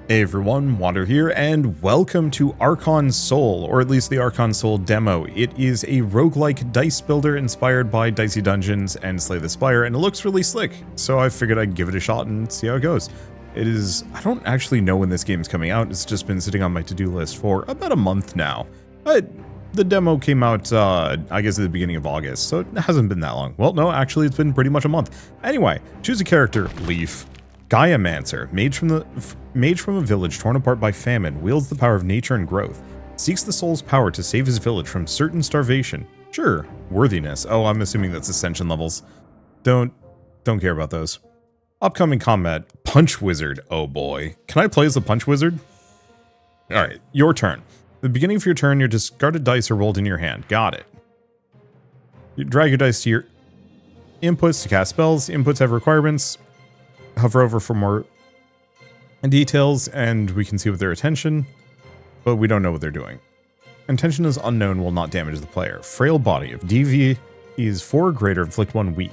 Hey everyone, Wander here, and welcome to Archon Soul, or at least the Archon Soul demo. It is a roguelike dice builder inspired by Dicey Dungeons and Slay the Spire, and it looks really slick, so I figured I'd give it a shot and see how it goes. I don't actually know when this game's coming out, it's just been sitting on my to-do list for about a month now. But the demo came out, I guess at the beginning of August, so it hasn't been that long. Well, no, actually it's been pretty much a month. Anyway, choose a character, Leaf. Gaiamancer, mage from a village torn apart by famine, wields the power of nature and growth, seeks the soul's power to save his village from certain starvation. Sure, worthiness. Oh, I'm assuming that's ascension levels. Don't care about those. Upcoming combat, Punch Wizard. Oh boy. Can I play as the Punch Wizard? Alright, your turn. At the beginning of your turn, your discarded dice are rolled in your hand. Got it. You drag your dice to your inputs to cast spells. Inputs have requirements. Hover over for more details and we can see what their attention, but we don't know what they're doing. Intention is unknown, will not damage the player. Frail body. If DV is 4 or greater, inflict 1 weak.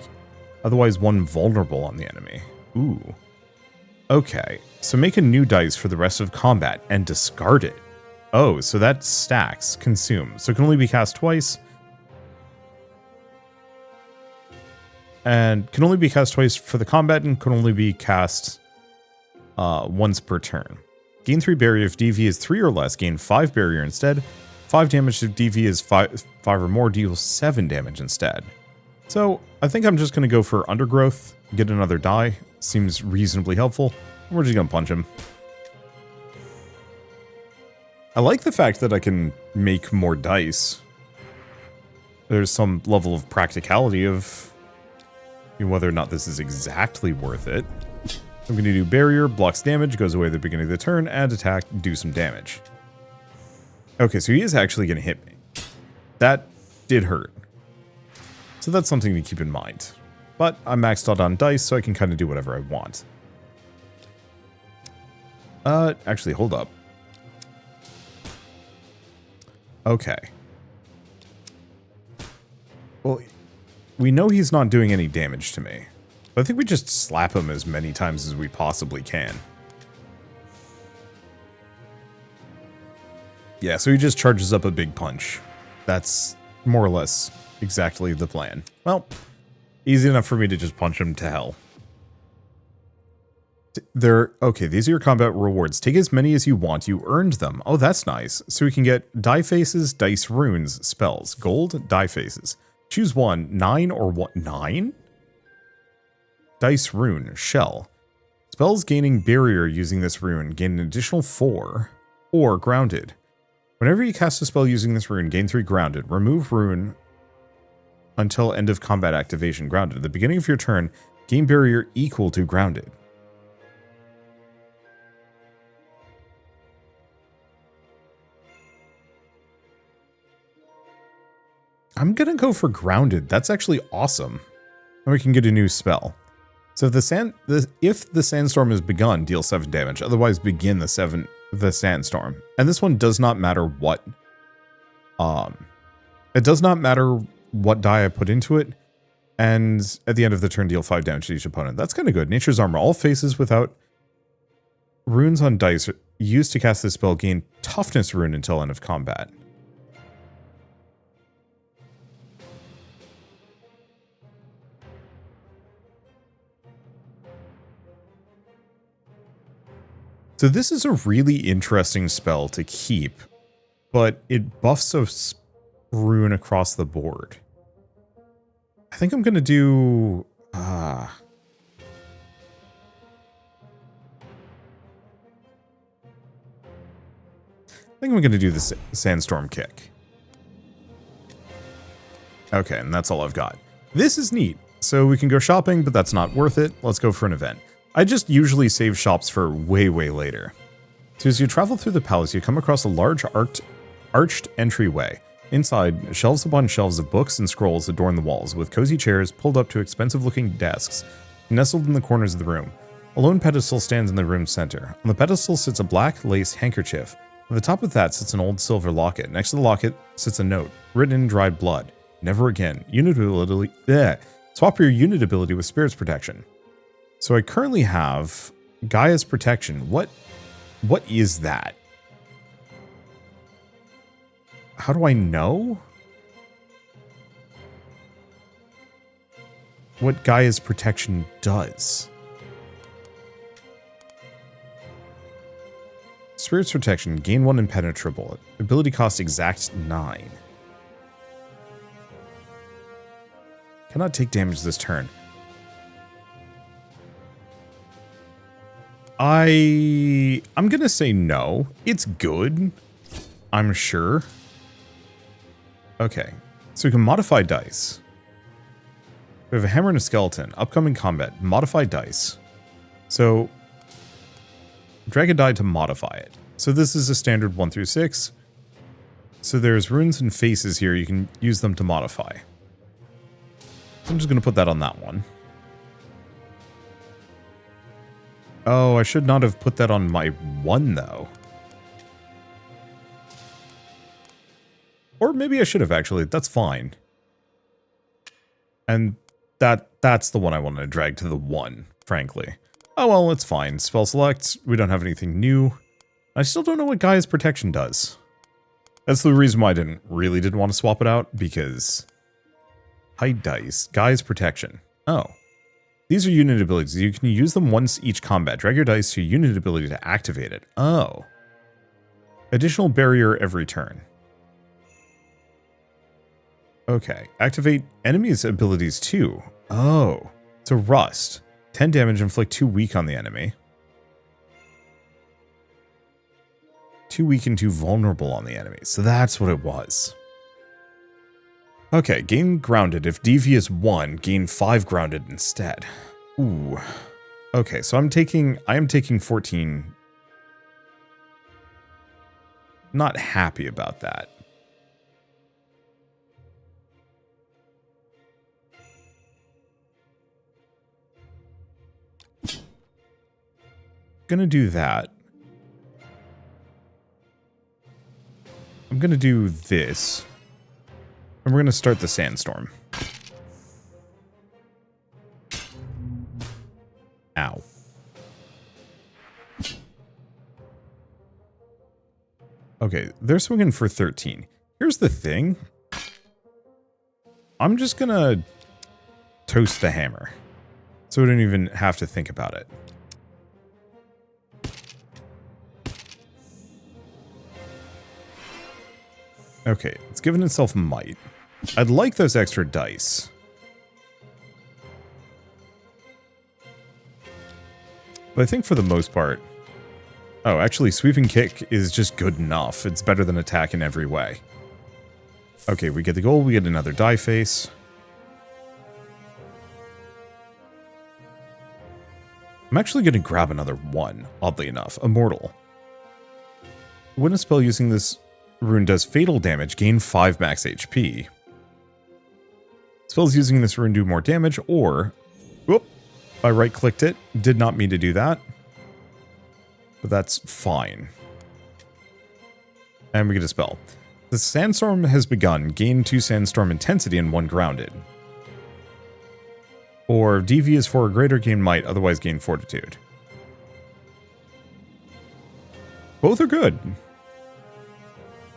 Otherwise 1 vulnerable on the enemy. Ooh. Okay, so make a new dice for the rest of combat and discard it. Oh, so that stacks. Consume. So it can only be cast twice. And can only be cast twice for the combat and can only be cast once per turn. Gain 3 barrier if DV is 3 or less, gain 5 barrier instead. 5 damage if DV is 5 or more, deal 7 damage instead. So I think I'm just going to go for Undergrowth, get another die. Seems reasonably helpful. We're just going to punch him. I like the fact that I can make more dice. There's some level of practicality of whether or not this is exactly worth it. I'm going to do barrier, blocks damage, goes away at the beginning of the turn, add attack, do some damage. Okay, so he is actually going to hit me. That did hurt. So that's something to keep in mind. But I'm maxed out on dice, so I can kind of do whatever I want. Actually, hold up. Okay. Well, we know he's not doing any damage to me. But I think we just slap him as many times as we possibly can. Yeah, so he just charges up a big punch. That's more or less exactly the plan. Well, easy enough for me to just punch him to hell. Okay, these are your combat rewards. Take as many as you want. You earned them. Oh, that's nice. So we can get die faces, dice runes, spells, gold, die faces. Choose one, 9 or what? 9? Dice rune, shell. Spells gaining barrier using this rune gain an additional 4, or grounded. Whenever you cast a spell using this rune, gain 3 grounded. Remove rune until end of combat activation, grounded. At the beginning of your turn, gain barrier equal to grounded. I'm gonna go for grounded. That's actually awesome. And we can get a new spell. So if the sandstorm is begun, deal 7 damage. Otherwise, begin the sandstorm. And this one does not matter what. It does not matter what die I put into it. And at the end of the turn, deal 5 damage to each opponent. That's kind of good. Nature's Armor. All faces without runes on dice used to cast this spell gain toughness rune until end of combat. So this is a really interesting spell to keep, but it buffs a rune across the board. I think I'm going to do... I think I'm going to do the Sandstorm Kick. Okay, and that's all I've got. This is neat. So we can go shopping, but that's not worth it. Let's go for an event. I just usually save shops for way later. So as you travel through the palace, you come across a large arched entryway. Inside, shelves upon shelves of books and scrolls adorn the walls, with cozy chairs pulled up to expensive-looking desks, nestled in the corners of the room. A lone pedestal stands in the room's center. On the pedestal sits a black lace handkerchief. At the top of that sits an old silver locket. Next to the locket sits a note, written in dried blood. Never again. Swap your unit ability with Spirit's Protection. So I currently have Gaia's Protection. What What is that? How do I know? What Gaia's protection does. Spirit's protection, gain 1 impenetrable. Ability cost exact 9. Cannot take damage this turn. I'm gonna say no. It's good, I'm sure. Okay, so we can modify dice. We have a hammer and a skeleton. Upcoming combat. Modify dice. So, drag a die to modify it. So this is a standard 1 through 6. So there's runes and faces here. You can use them to modify. I'm just going to put that on that one. Oh, I should not have put that on my 1, though. Or maybe I should have, actually. That's fine. And that's the one I wanted to drag to the 1, frankly. Oh, well, it's fine. Spell select. We don't have anything new. I still don't know what Gaia's protection does. That's the reason why I didn't want to swap it out, because... Hide dice. Gaia's protection. Oh. These are unit abilities. You can use them once each combat. Drag your dice to unit ability to activate it. Oh. Additional barrier every turn. Okay. Activate enemies' abilities too. Oh. So rust. 10 damage, inflict 2 weak on the enemy. 2 weak and 2 vulnerable on the enemy. So that's what it was. Okay, gain grounded. If DV is 1, gain 5 grounded instead. Ooh. Okay, so I am taking 14. Not happy about that. Gonna do that. I'm gonna do this. And we're gonna start the sandstorm. Ow. Okay, they're swinging for 13. Here's the thing. I'm just gonna toast the hammer. So we don't even have to think about it. Okay, it's given itself might. I'd like those extra dice. But I think for the most part... Oh, actually, sweeping kick is just good enough. It's better than attack in every way. Okay, we get the goal, we get another die face. I'm actually going to grab another one, oddly enough. Immortal. When a spell using this rune does fatal damage, gain 5 max HP. Spells using this rune do more damage, or... Whoop! I right-clicked it. Did not mean to do that. But that's fine. And we get a spell. The sandstorm has begun. Gain 2 sandstorm intensity and 1 grounded. Or DV is 4 or greater, gain might, otherwise gain fortitude. Both are good.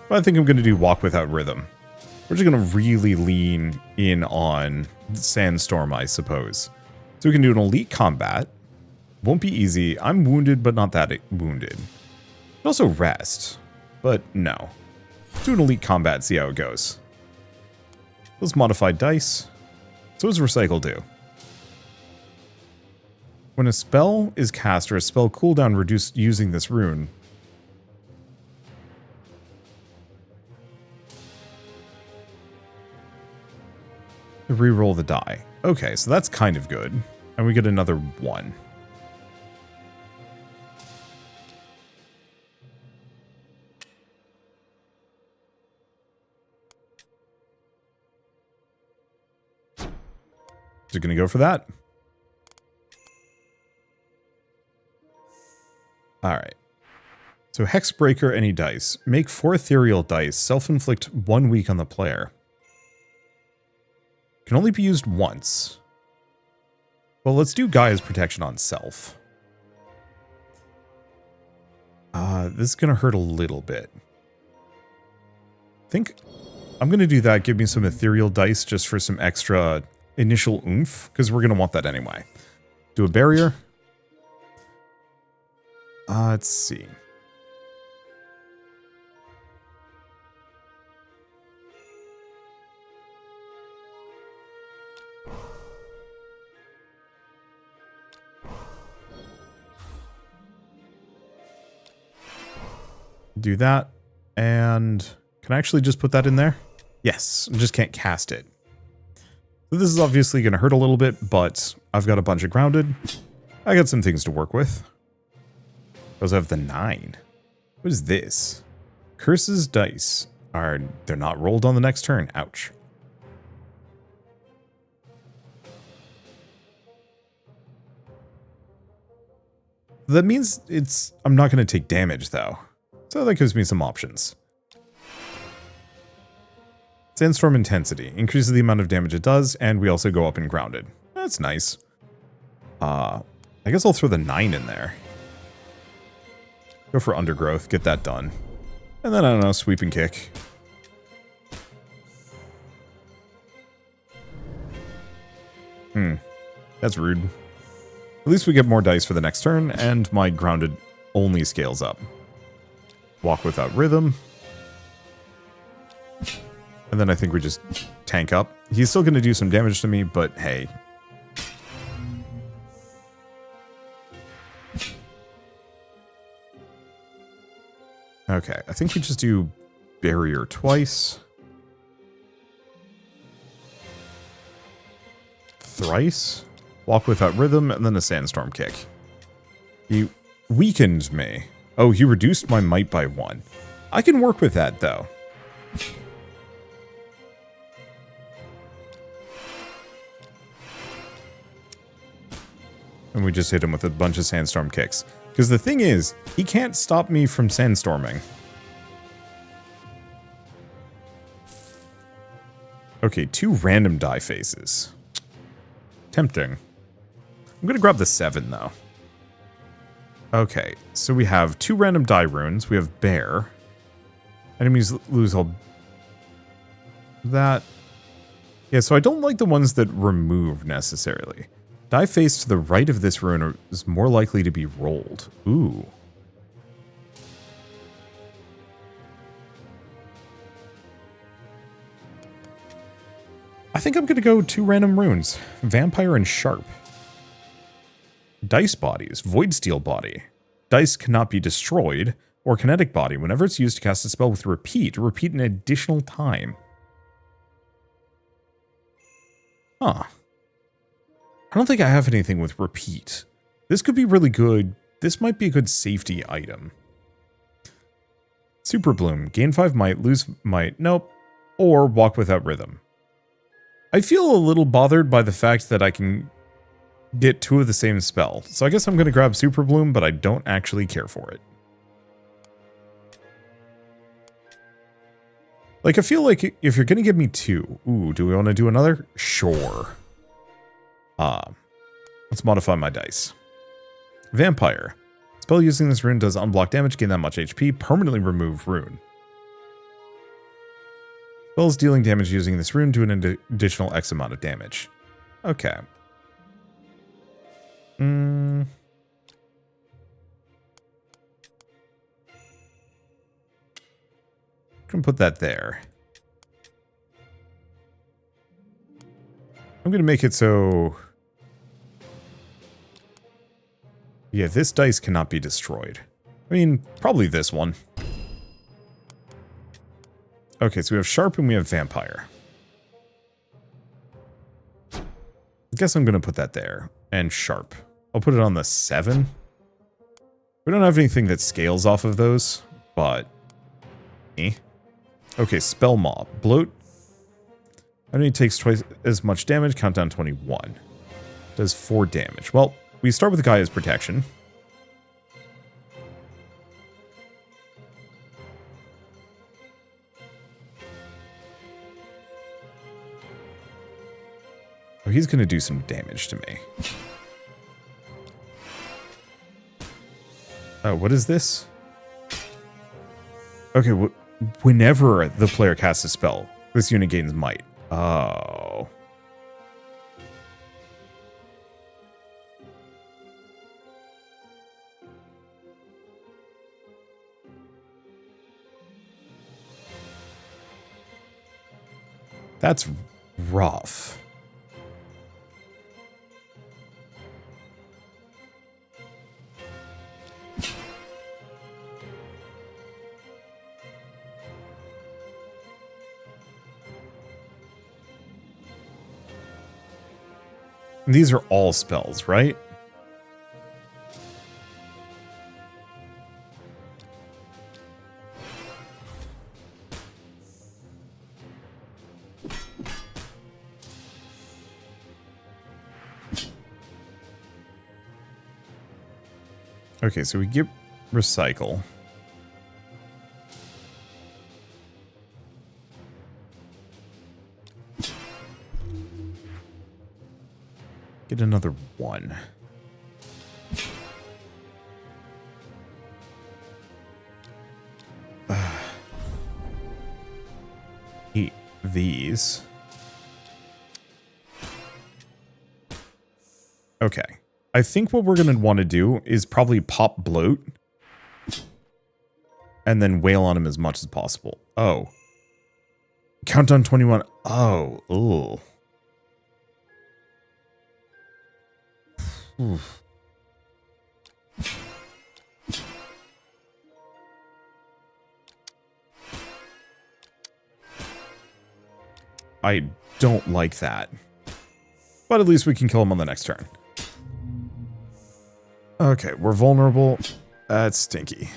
But I think I'm going to do walk without rhythm. We're just going to really lean in on sandstorm, I suppose. So we can do an elite combat. Won't be easy. I'm wounded, but not that wounded. But also rest. But no. Let's do an elite combat, see how it goes. Those modified dice. So what does recycle do? When a spell is cast or a spell cooldown reduced using this rune, reroll the die. Okay, so that's kind of good. And we get another 1. Is it going to go for that? Alright. So Hexbreaker any dice. Make 4 ethereal dice. Self-inflict 1 weak on the player. Can only be used once. Well, let's do Gaia's protection on self. This is going to hurt a little bit. I think I'm going to do that. Give me some ethereal dice just for some extra initial oomph, because we're going to want that anyway. Do a barrier. Let's see. Do that, and can I actually just put that in there? Yes, I just can't cast it. So this is obviously going to hurt a little bit, but I've got a bunch of grounded. I got some things to work with. I also have the 9. What is this? Curses dice. They're not rolled on the next turn. Ouch. That means I'm not going to take damage, though. So that gives me some options. Sandstorm intensity. Increases the amount of damage it does, and we also go up in grounded. That's nice. I guess I'll throw the 9 in there. Go for undergrowth, get that done. And then, I don't know, sweep and kick. That's rude. At least we get more dice for the next turn, and my grounded only scales up. Walk without rhythm. And then I think we just tank up. He's still going to do some damage to me, but hey. Okay, I think we just do barrier twice. Thrice. Walk without rhythm, and then a sandstorm kick. He weakened me. Oh, he reduced my might by 1. I can work with that, though. And we just hit him with a bunch of sandstorm kicks. Because the thing is, he can't stop me from sandstorming. Okay, 2 random die faces. Tempting. I'm going to grab the 7, though. Okay, so we have 2 random die runes. We have bear. Enemies lose all that. Yeah, so I don't like the ones that remove necessarily. Die face to the right of this rune is more likely to be rolled. Ooh. I think I'm going to go 2 random runes. Vampire and Sharp. Dice bodies. Void Steel body. Dice cannot be destroyed. Or kinetic body. Whenever it's used to cast a spell with repeat an additional time. Huh. I don't think I have anything with repeat. This could be really good. This might be a good safety item. Super Bloom. Gain 5 might, lose might. Nope. Or walk without rhythm. I feel a little bothered by the fact that I can get 2 of the same spell. So I guess I'm going to grab Super Bloom, but I don't actually care for it. Like, I feel like if you're going to give me 2... Ooh, do we want to do another? Sure. Let's modify my dice. Vampire. Spell using this rune does unblock damage, gain that much HP, permanently remove rune. Spells dealing damage using this rune do an additional X amount of damage. Okay. Can put that there. I'm going to make it so... Yeah, this dice cannot be destroyed. I mean, probably this one. Okay, so we have Sharp and we have Vampire. I guess I'm going to put that there. And Sharp. I'll put it on the 7. We don't have anything that scales off of those, but... Okay, Spell Mob. Bloat. Enemy takes twice as much damage. Countdown 21. Does 4 damage. Well, we start with Gaia's Protection. Oh, he's going to do some damage to me. Oh, what is this? Okay, whenever the player casts a spell, this unit gains might. Oh. That's rough. These are all spells, right? Okay, so we get recycle. Get another one. Eat these. Okay. I think what we're going to want to do is probably pop bloat. And then wail on him as much as possible. Oh. Countdown 21. Oh. Ooh. Oof. I don't like that. But at least we can kill him on the next turn. Okay, we're vulnerable. That's stinky.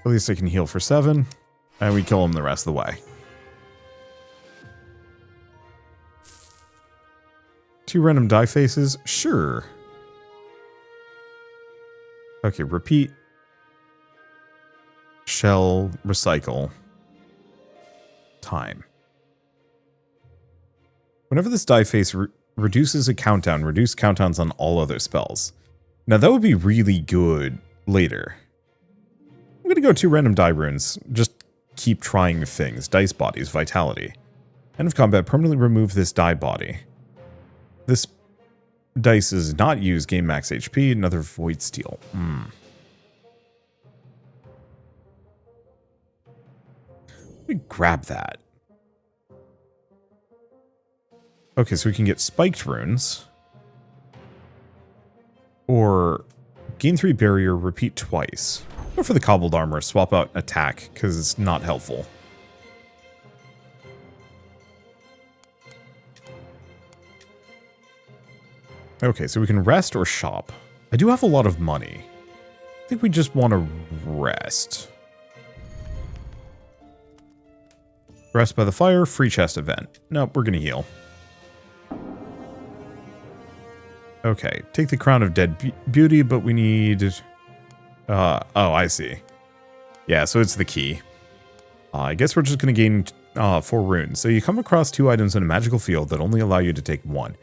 At least I can heal for 7. And we kill him the rest of the way. 2 random die faces? Sure. Okay, repeat. Shell, recycle. Time. Whenever this die face reduces a countdown, reduce countdowns on all other spells. Now that would be really good later. I'm going to go 2 random die runes. Just keep trying things. Dice bodies, vitality. End of combat, permanently remove this die body. This dice is not used, gain max HP, another void steal. Let me grab that. Okay, so we can get spiked runes. Or gain 3 barrier, repeat twice. Go for the cobbled armor, swap out attack, because it's not helpful. Okay, so we can rest or shop. I do have a lot of money. I think we just want to rest. Rest by the fire, free chest event. Nope, we're going to heal. Okay, take the crown of dead beauty, but we need... oh, I see. Yeah, so it's the key. I guess we're just going to gain 4 runes. So you come across 2 items in a magical field that only allow you to take 1.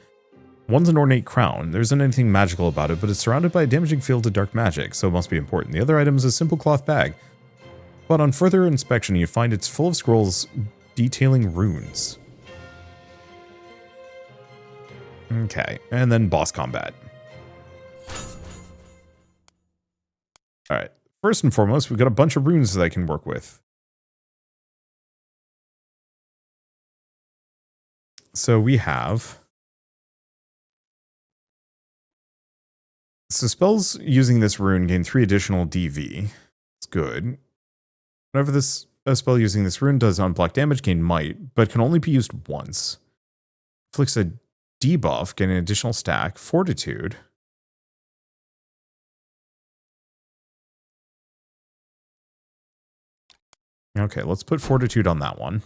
One's an ornate crown. There isn't anything magical about it, but it's surrounded by a damaging field of dark magic, so it must be important. The other item is a simple cloth bag. But on further inspection, you find it's full of scrolls detailing runes. Okay, and then boss combat. Alright, first and foremost, we've got a bunch of runes that I can work with. So we have... So spells using this rune gain 3 additional DV. It's good. Whenever a spell using this rune does unblock damage, gain might, but can only be used once. Inflicts a debuff, gain an additional stack. Fortitude. Okay, let's put Fortitude on that one.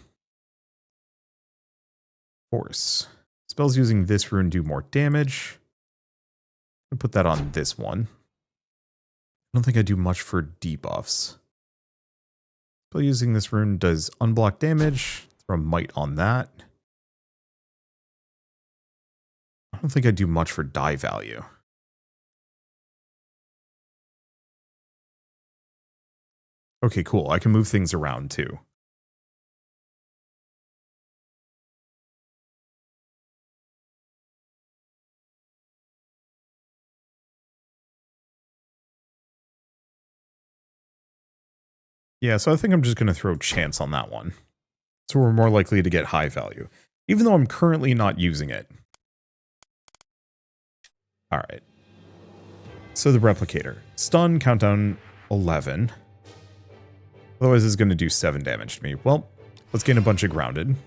Force. Spells using this rune do more damage. I'll put that on this one. I don't think I do much for debuffs. Spell using this rune does unblock damage. Throw might on that. I don't think I do much for die value. Okay, cool. I can move things around too. Yeah, so I think I'm just going to throw chance on that one. So we're more likely to get high value, even though I'm currently not using it. All right. So the replicator. Stun, countdown 11. Otherwise it's going to do 7 damage to me. Well, let's gain a bunch of grounded.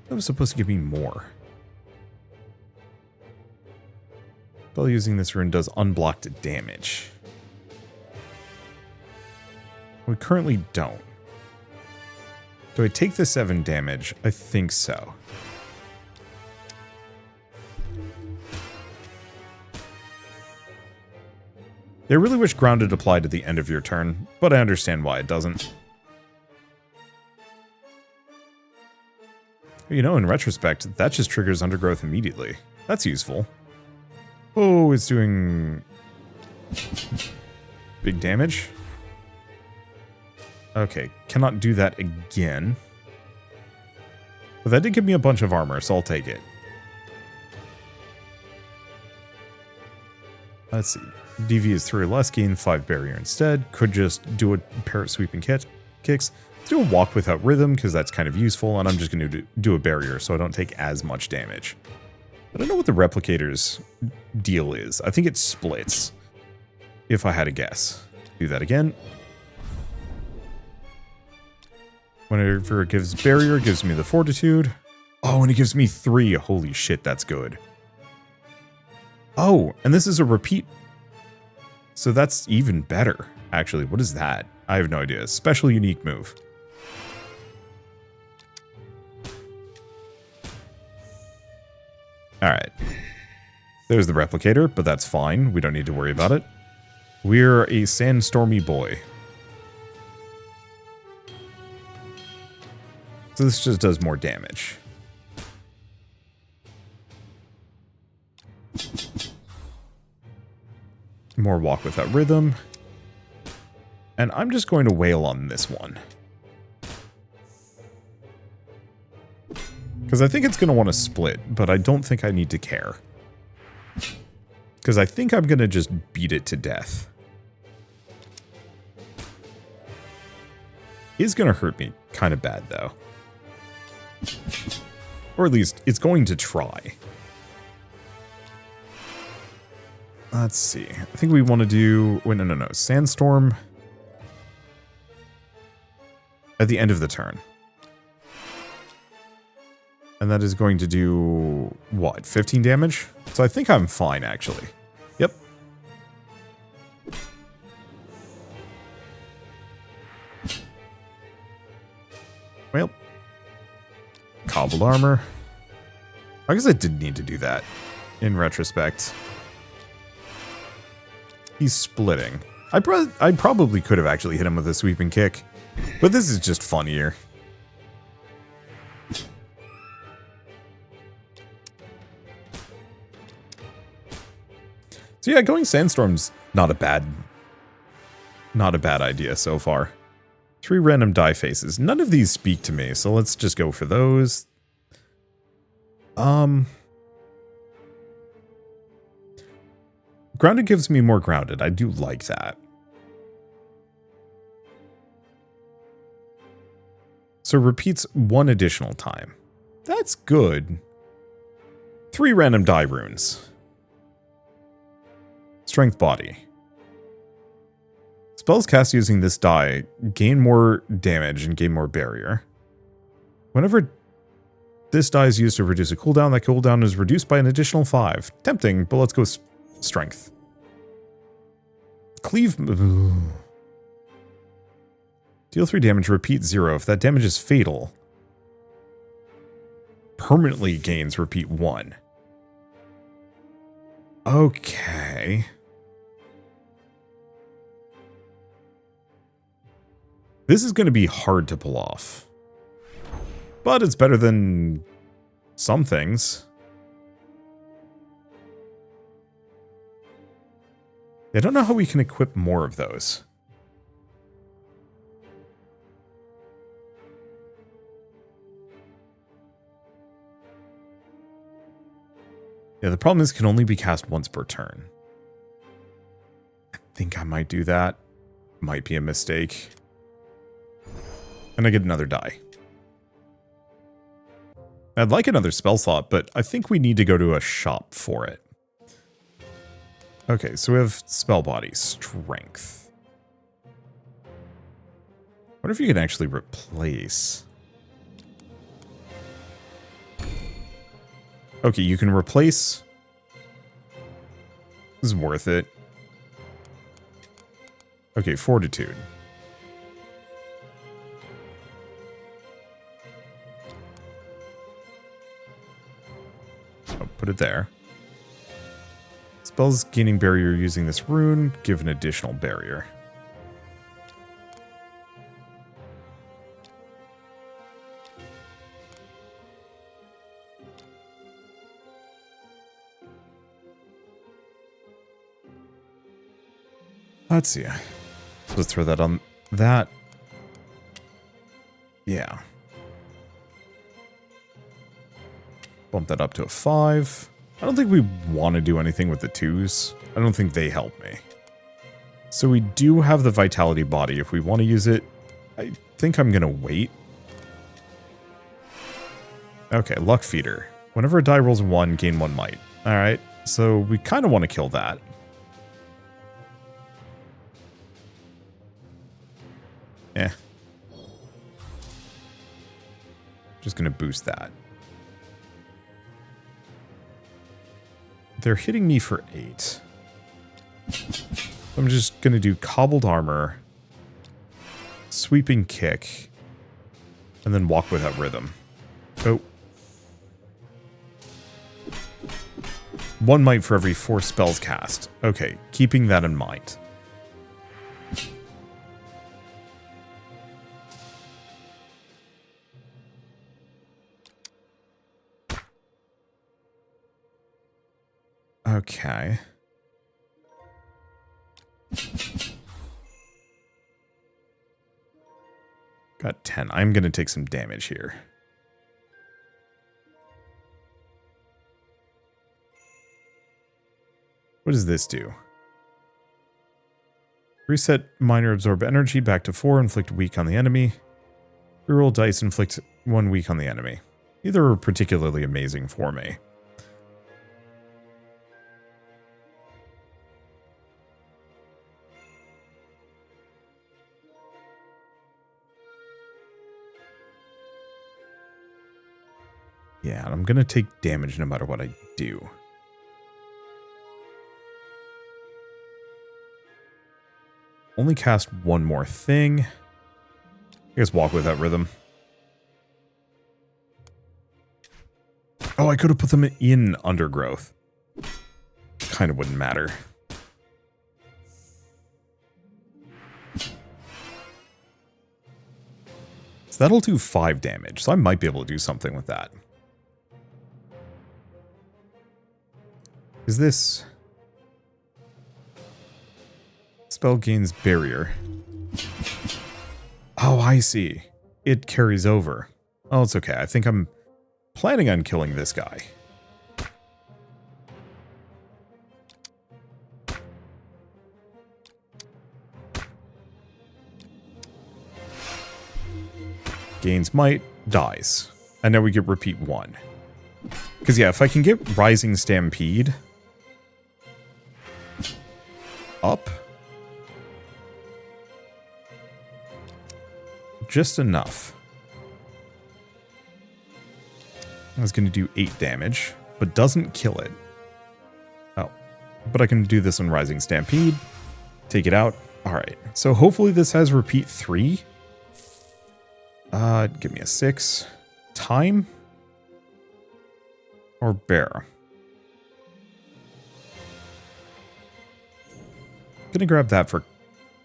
That was supposed to give me more. Spell using this rune does unblocked damage. We currently don't. Do I take the 7 damage? I think so. I really wish grounded applied at the end of your turn, but I understand why it doesn't. You know, in retrospect, that just triggers undergrowth immediately. That's useful. Oh, it's doing big damage. Okay, cannot do that again. But that did give me a bunch of armor, so I'll take it. Let's see. DV is 3 or less, gain 5 barrier instead. Could just do a pair of sweeping kicks. Let's do a walk without rhythm, because that's kind of useful, and I'm just going to do a barrier so I don't take as much damage. I don't know what the replicator's deal is. I think it splits, if I had to guess. Do that again. Whenever it gives barrier, it gives me the fortitude. Oh, and it gives me 3. Holy shit, that's good. Oh, and this is a repeat. So that's even better, actually. What is that? I have no idea. Special unique move. Alright. There's the replicator, but that's fine. We don't need to worry about it. We're a sandstormy boy. So this just does more damage. More walk without rhythm. And I'm just going to wail on this one. Because I think it's going to want to split, but I don't think I need to care. Because I think I'm going to just beat it to death. It's going to hurt me kind of bad, though. Or at least, it's going to try. Let's see. I think we want to do... Wait, no. Sandstorm. At the end of the turn. And that is going to do... What? 15 damage? So I think I'm fine, actually. Yep. Well. Cobbled armor. I guess I didn't need to do that. In retrospect. He's splitting. I probably could have actually hit him with a sweeping kick, but this is just funnier. So yeah, going Sandstorm's not a bad idea so far. 3 random die faces. None of these speak to me, so let's just go for those. Grounded gives me more grounded. I do like that. So repeats 1 additional time. That's good. 3 random die runes. Strength body. Spells cast using this die gain more damage and gain more barrier. Whenever this die is used to reduce a cooldown, that cooldown is reduced by an additional 5. Tempting, but let's go strength. Cleave. Deal 3 damage, repeat 0. If that damage is fatal, permanently gains repeat 1. Okay. This is going to be hard to pull off. But it's better than some things. I don't know how we can equip more of those. Yeah, the problem is it can only be cast once per turn. I think I might do that. Might be a mistake. And I get another die. I'd like another spell slot, but I think we need to go to a shop for it. Okay, so we have spell body, strength. What if you can actually replace? Okay, you can replace. This is worth it. Okay, fortitude. I'll put it there. Spells gaining barrier using this rune give an additional barrier. Let's see. Let's throw that on that. Yeah. Bump that up to a 5. I don't think we want to do anything with the 2s. I don't think they help me. So we do have the vitality body. If we want to use it, I think I'm going to wait. Okay, luck feeder. Whenever a die rolls 1, gain 1 might. Alright, so we kind of want to kill that. Just going to boost that. They're hitting me for 8. I'm just going to do cobbled armor, sweeping kick, and then walk without rhythm. Oh. 1 might for every 4 spells cast. Okay, keeping that in mind. Okay. Got 10. I'm going to take some damage here. What does this do? Reset minor absorb energy back to 4, inflict weak on the enemy. Reroll dice, inflict 1 weak on the enemy. Neither are particularly amazing for me. Yeah, and I'm going to take damage no matter what I do. Only cast 1 more thing. I guess walk without rhythm. Oh, I could have put them in undergrowth. Kind of wouldn't matter. So that'll do 5 damage, so I might be able to do something with that. Is this... Spell gains barrier. Oh, I see. It carries over. Oh, it's okay. I think I'm planning on killing this guy. Gains might, dies. And now we get repeat 1. Because yeah, if I can get Rising Stampede up just enough. I was going to do 8 damage, but doesn't kill it. Oh, but I can do this on Rising Stampede. Take it out. All right. So hopefully this has repeat 3. Give me a 6. Time or bear. Gonna grab that for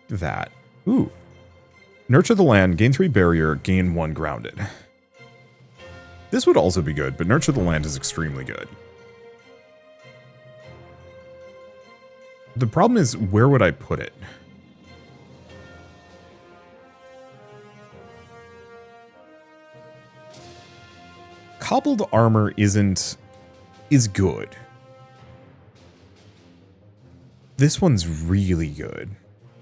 that. Ooh. Nurture the land, gain 3 barrier, gain 1 grounded. This would also be good, but Nurture the land is extremely good. The problem is, where would I put it? Cobbled armor is good. This one's really good.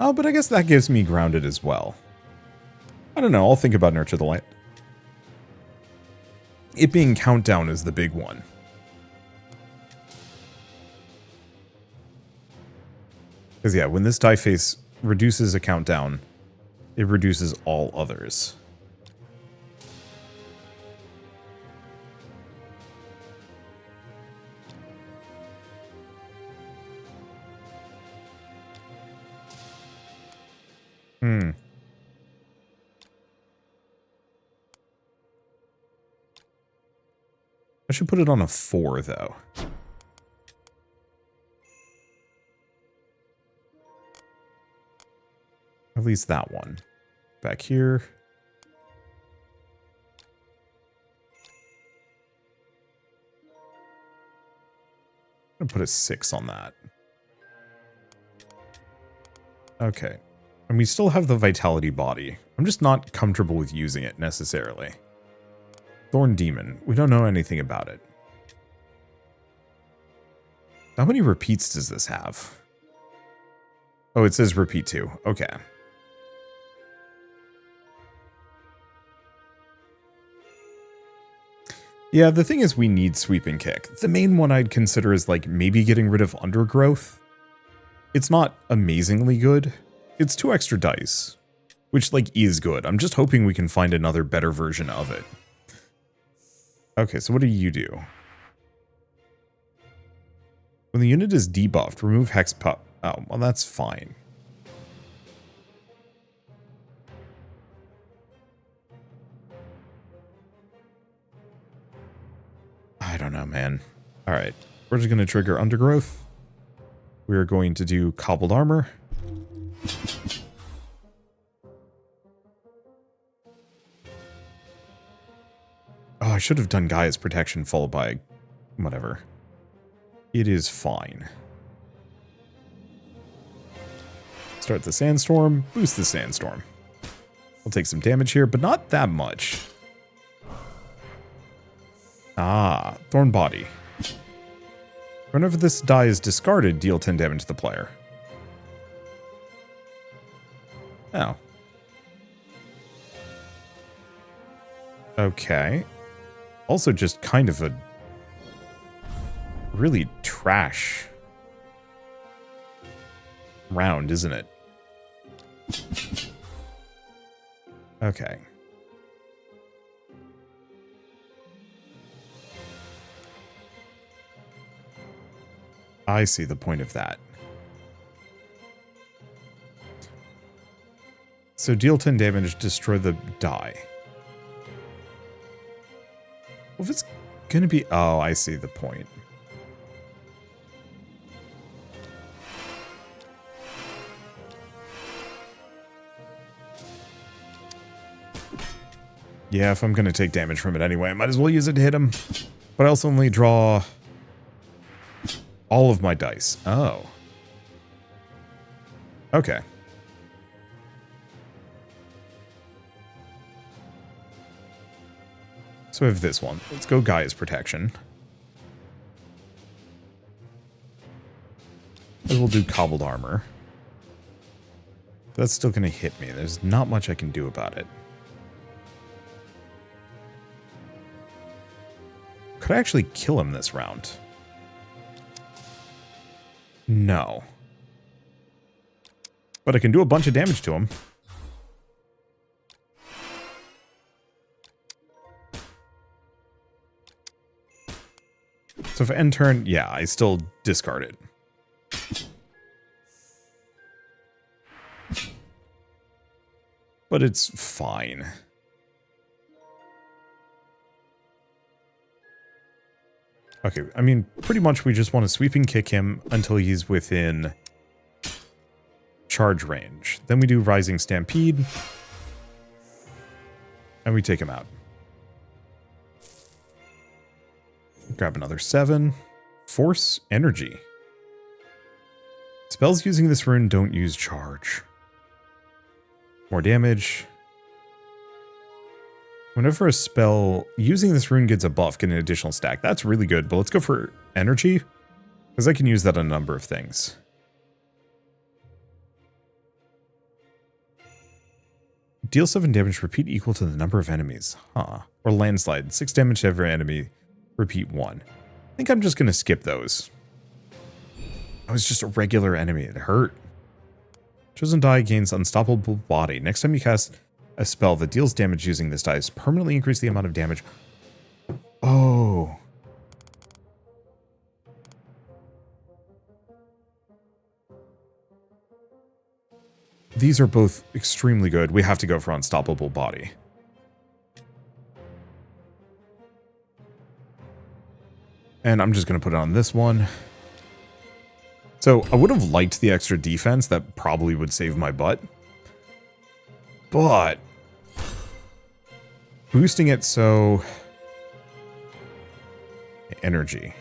Oh, but I guess that gives me grounded as well. I don't know. I'll think about Nurture the Light. It being countdown is the big one. Because yeah, when this die face reduces a countdown, it reduces all others. I should put it on a 4, though. At least that one. Back here. I'm going to put a 6 on that. Okay. And we still have the Vitality Body. I'm just not comfortable with using it, necessarily. Thorn Demon. We don't know anything about it. How many repeats does this have? Oh, it says repeat 2. Okay. Yeah, the thing is we need Sweeping Kick. The main one I'd consider is like maybe getting rid of Undergrowth. It's not amazingly good. It's 2 extra dice, which like is good. I'm just hoping we can find another better version of it. Okay, so what do you do? When the unit is debuffed, remove Hex Pup. Oh, well that's fine. I don't know, man. Alright, we're just going to trigger Undergrowth. We're going to do Cobbled Armor. Oh, I should have done Gaia's Protection followed by whatever. It is fine. Start the Sandstorm, boost the Sandstorm. We'll take some damage here, but not that much. Ah, Thorn Body. Whenever this die is discarded, deal 10 damage to the player. Oh. Okay. Also just kind of a really trash round, isn't it? Okay. I see the point of that. So deal 10 damage, destroy the die. Well, if it's gonna be... Oh, I see the point. Yeah, if I'm gonna take damage from it anyway, I might as well use it to hit him. But I also only draw all of my dice. Oh. Okay. So I have this one. Let's go Gaia's Protection. And we'll do Cobbled Armor. That's still going to hit me. There's not much I can do about it. Could I actually kill him this round? No. But I can do a bunch of damage to him. So if I end turn, yeah, I still discard it. But it's fine. Okay, I mean, pretty much we just want to sweeping kick him until he's within charge range. Then we do Rising Stampede. And we take him out. Grab another 7. Force Energy. Spells using this rune don't use charge. More damage. Whenever a spell using this rune gets a buff, get an additional stack. That's really good, but let's go for energy, because I can use that on a number of things. Deal 7 damage, repeat equal to the number of enemies. Huh. Or landslide. 6 damage to every enemy, repeat 1. I think I'm just going to skip those. That was just a regular enemy. It hurt. Chosen die gains unstoppable body. Next time you cast a spell that deals damage using this dice, permanently increase the amount of damage. Oh. These are both extremely good. We have to go for unstoppable body. And I'm just going to put it on this one. So I would have liked the extra defense. That probably would save my butt. But boosting it so... energy.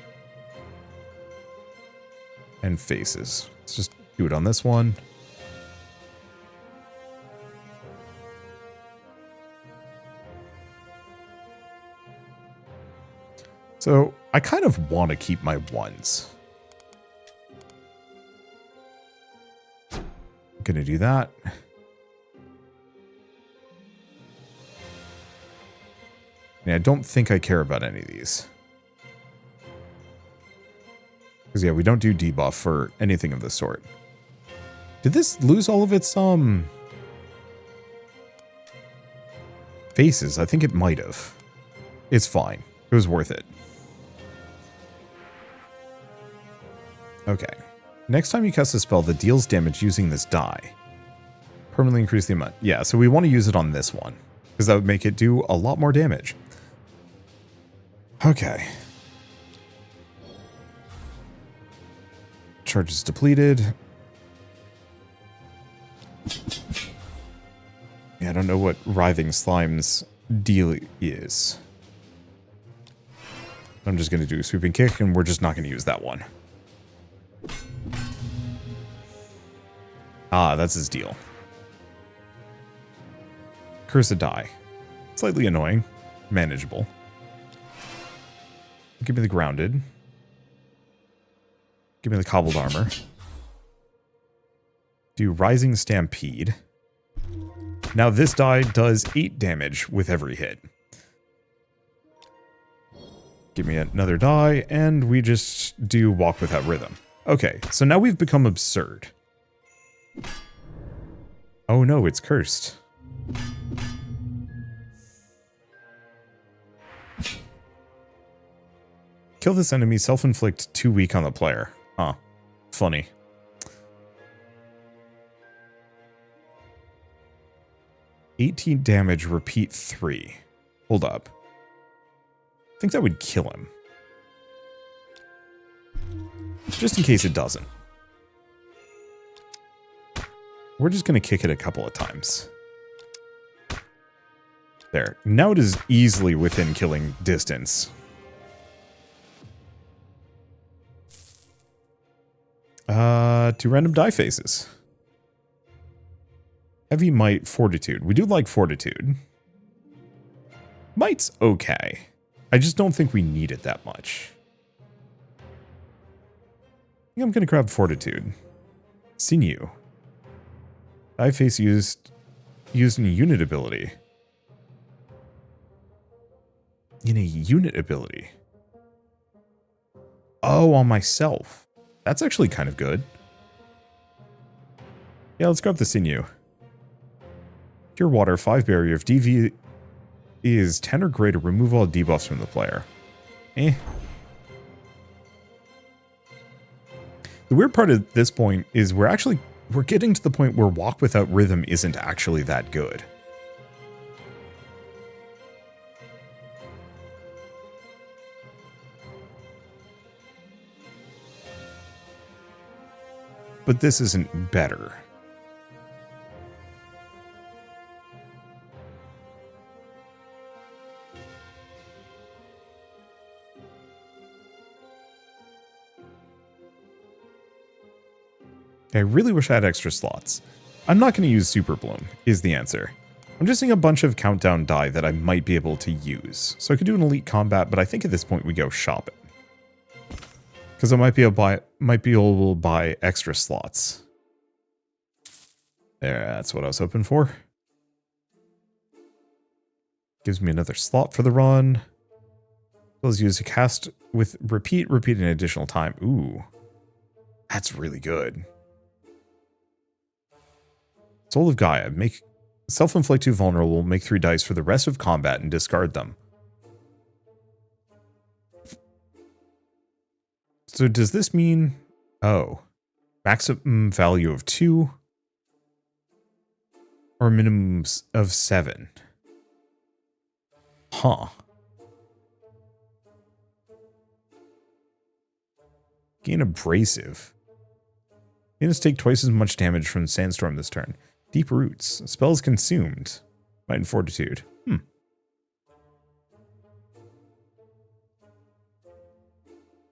And faces. Let's just do it on this one. So I kind of want to keep my ones. I'm going to do that. Yeah, I don't think I care about any of these. Because, yeah, we don't do debuff for anything of the sort. Did this lose all of its, faces? I think it might have. It's fine. It was worth it. Okay. Next time you cast a spell that deals damage using this die, permanently increase the amount. Yeah, so we want to use it on this one, because that would make it do a lot more damage. Okay. Charges depleted. Yeah, I don't know what Writhing Slime's deal is. I'm just going to do a sweeping kick, and we're just not going to use that one. Ah, that's his deal. Curse a die. Slightly annoying. Manageable. Give me the grounded. Give me the cobbled armor. Do Rising Stampede. Now this die does 8 damage with every hit. Give me another die, and we just do Walk Without Rhythm. Okay, so now we've become absurd. Oh no, it's cursed. Kill this enemy, self-inflict 2 weak on the player. Huh. Funny. $18 damage, repeat 3. Hold up. I think that would kill him. Just in case it doesn't. We're just going to kick it a couple of times. There. Now it is easily within killing distance. 2 random die faces. Heavy Might, Fortitude. We do like Fortitude. Might's okay. I just don't think we need it that much. I think I'm going to grab Fortitude. Sinew. Die face used in a unit ability. In a unit ability. Oh, on myself. That's actually kind of good. Yeah, let's grab the Sinew. Pure Water, 5 barrier. If DV is 10 or greater, remove all debuffs from the player. Eh. The weird part at this point is we're getting to the point where Walk Without Rhythm isn't actually that good. But this isn't better. I really wish I had extra slots. I'm not going to use Super Bloom, is the answer. I'm just seeing a bunch of countdown die that I might be able to use. So I could do an elite combat, but I think at this point we go shopping. Because I might be able to buy extra slots. There, that's what I was hoping for. Gives me another slot for the run. Spells used to cast with repeat an additional time. Ooh. That's really good. Soul of Gaia. Make self-inflict 2 vulnerable, make 3 dice for the rest of combat and discard them. So does this mean... Oh. Maximum value of 2? Or minimum of 7? Huh. Gain abrasive. Units take twice as much damage from Sandstorm this turn. Deep Roots. Spell is consumed. Might and Fortitude.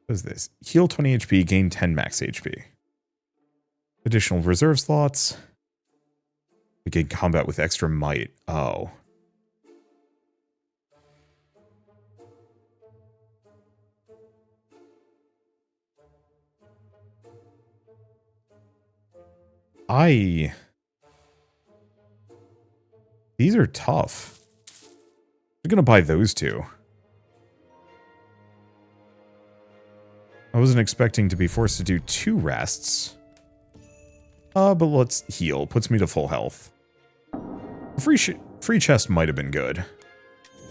What is this? Heal 20 HP, gain 10 max HP. Additional reserve slots. Begin combat with extra might. Oh. These are tough. I'm gonna buy those two. I wasn't expecting to be forced to do 2 rests. But let's heal. Puts me to full health. Free chest might have been good.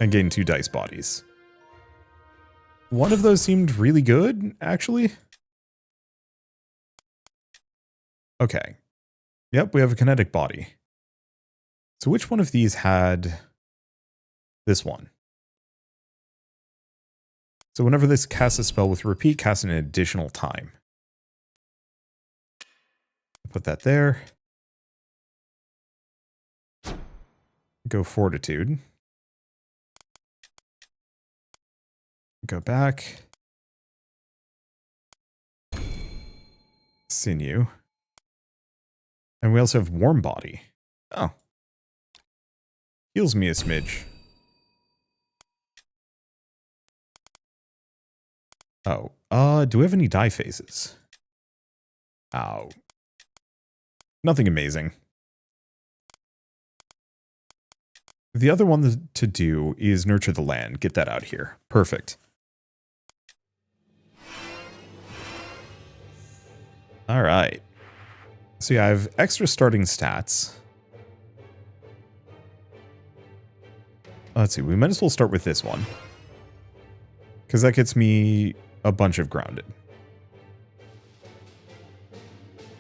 And gain 2 dice bodies. One of those seemed really good, actually. Okay. Yep, we have a kinetic body. So which one of these had this one? So whenever this casts a spell with repeat, cast an additional time. Put that there. Go Fortitude. Go back. Sinew. And we also have Warm Body. Oh. Heals me a smidge. Oh. Do we have any die phases? Oh. Nothing amazing. The other one to do is Nurture the Land. Get that out here. Perfect. Alright. So yeah, I have extra starting stats. Let's see, we might as well start with this one. Because that gets me a bunch of grounded.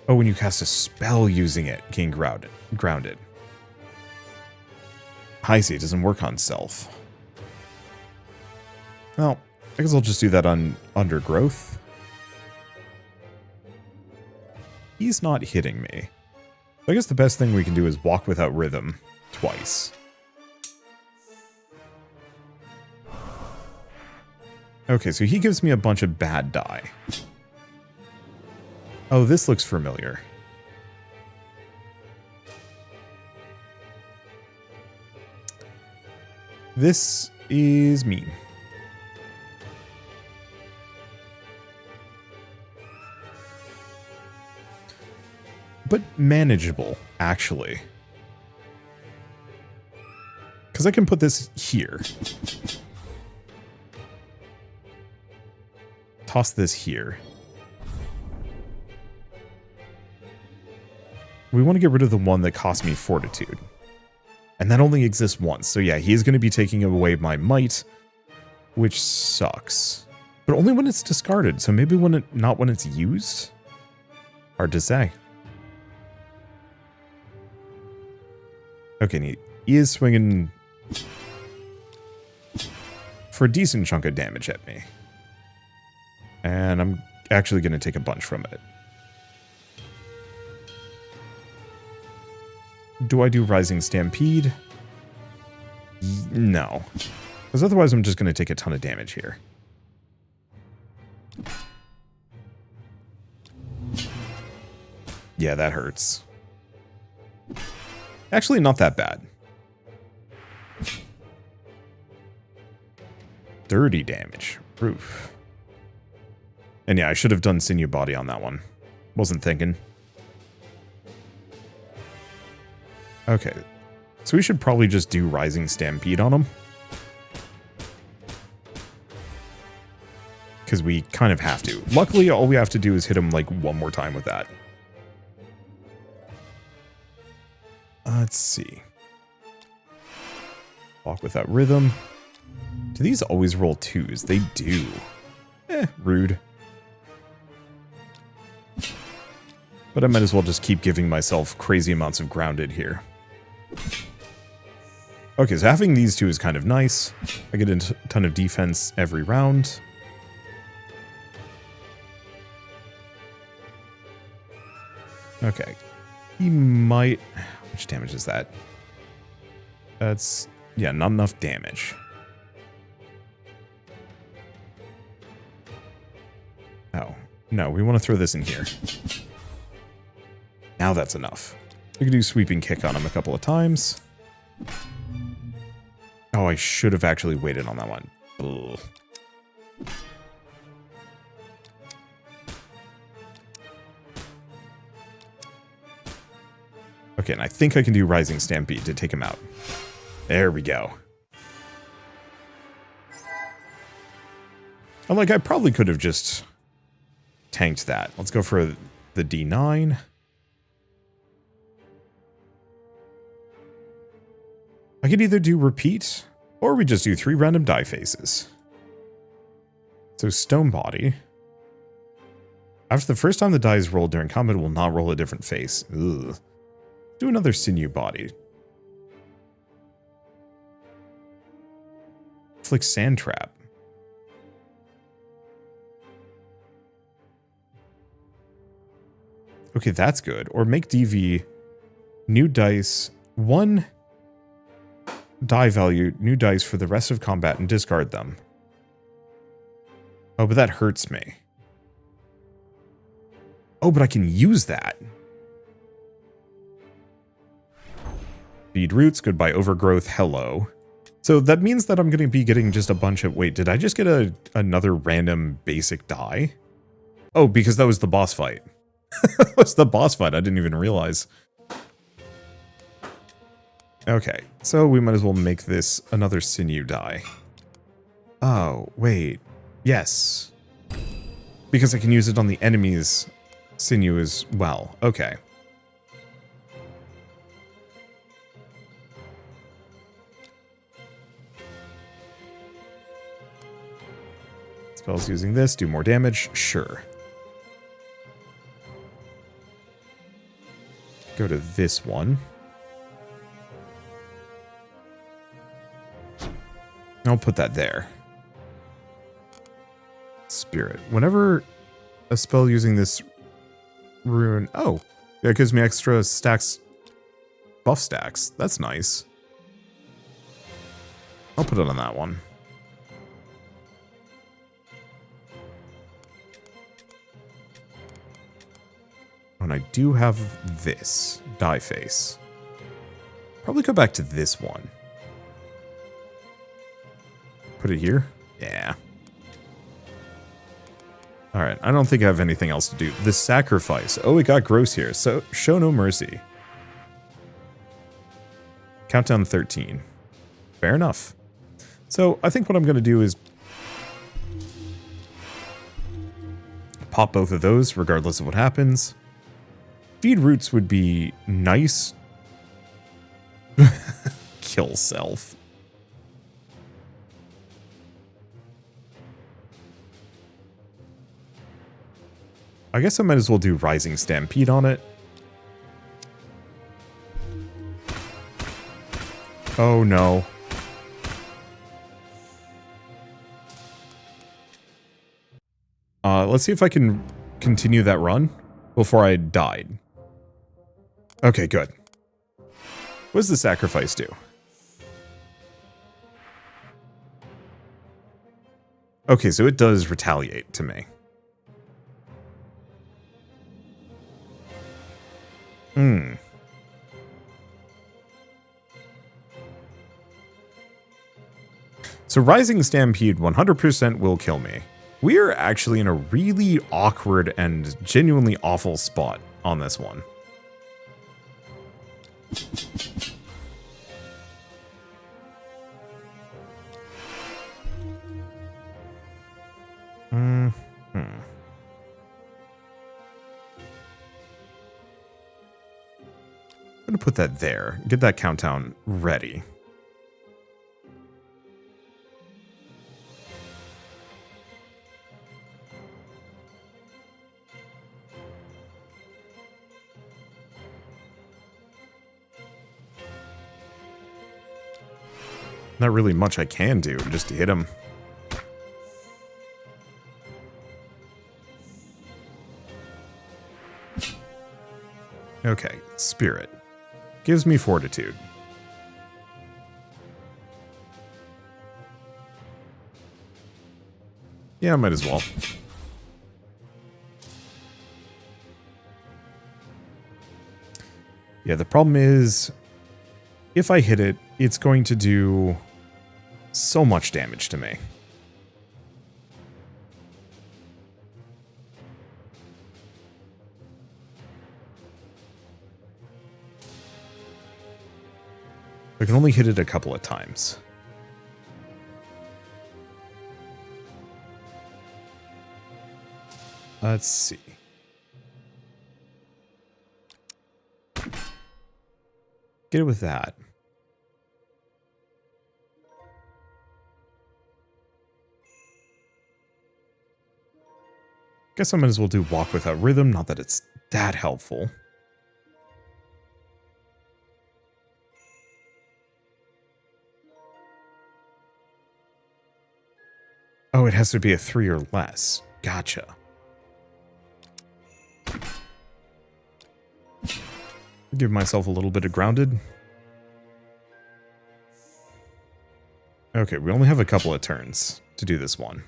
Oh, when you cast a spell using it, gain grounded. I see, it doesn't work on self. Well, I guess I'll just do that on Undergrowth. He's not hitting me. I guess the best thing we can do is Walk Without Rhythm twice. Okay, so he gives me a bunch of bad die. Oh, this looks familiar. This is mean. But manageable, actually. Because I can put this here. Toss this here. We want to get rid of the one that cost me Fortitude. And that only exists once. So yeah, he's going to be taking away my might, which sucks. But only when it's discarded. So maybe not when it's used? Hard to say. Okay, and he is swinging for a decent chunk of damage at me. And I'm actually going to take a bunch from it. Do I do Rising Stampede? No. Because otherwise I'm just going to take a ton of damage here. Yeah, that hurts. Actually, not that bad. 30 damage. Oof. And yeah, I should have done Sinew Body on that one. Wasn't thinking. Okay. So we should probably just do Rising Stampede on him. because we kind of have to. Luckily, all we have to do is hit him like one more time with that. Let's see. Walk without rhythm. Do these always roll 2s? They do. Rude. But I might as well just keep giving myself crazy amounts of grounded here. Okay, so having these two is kind of nice. I get a ton of defense every round. Okay. He might... Which damage is that? That's... Yeah, not enough damage. Oh. No, we want to throw this in here. Now that's enough. We can do sweeping kick on him a couple of times. Oh, I should have actually waited on that one. Ugh. Okay, and I think I can do Rising Stampede to take him out. There we go. I'm like, I probably could have just tanked that. Let's go for the D9. I could either do repeat, or we just do 3 random die faces. So Stone Body. After the first time the die is rolled during combat, it will not roll a different face. Ugh. Do another Sinew Body. Flick Sand Trap. Okay, that's good. Or make DV new dice, 1 die value, new dice for the rest of combat and discard them. Oh, but that hurts me. Oh, but I can use that. Feed roots, goodbye overgrowth, hello. So that means that I'm going to be getting just a bunch of... Wait, did I just get another random basic die? Oh, because that was the boss fight. That was the boss fight, I didn't even realize. Okay, so we might as well make this another sinew die. Oh, wait. Yes. Because I can use it on the enemy's sinew as well. Okay. Spells using this, do more damage? Sure. Go to this one. I'll put that there. Spirit. Whenever a spell using this rune... Oh, that gives me extra stacks, buff stacks. That's nice. I'll put it on that one. And I do have this die face. Probably go back to this one. Put it here? Yeah. Alright, I don't think I have anything else to do. The sacrifice. Oh, it got gross here. So, show no mercy. Countdown 13. Fair enough. So, I think what I'm going to do is pop both of those, regardless of what happens. Feed roots would be nice. Kill self. I guess I might as well do Rising Stampede on it. Oh no. Let's see if I can continue that run before I died. Okay, good. What does the sacrifice do? Okay, so it does retaliate to me. So Rising Stampede 100% will kill me. We are actually in a really awkward and genuinely awful spot on this one. I'm going to put that there. Get that countdown ready. Not really much I can do just to hit him. Okay, Spirit. Gives me Fortitude. Yeah, might as well. Yeah, the problem is, if I hit it, it's going to do so much damage to me. I can only hit it a couple of times. Let's see. Get it with that. Guess I might as well do Walk Without Rhythm, not that it's that helpful. Oh, it has to be a 3 or less. Gotcha. Give myself a little bit of grounded. Okay, we only have a couple of turns to do this one.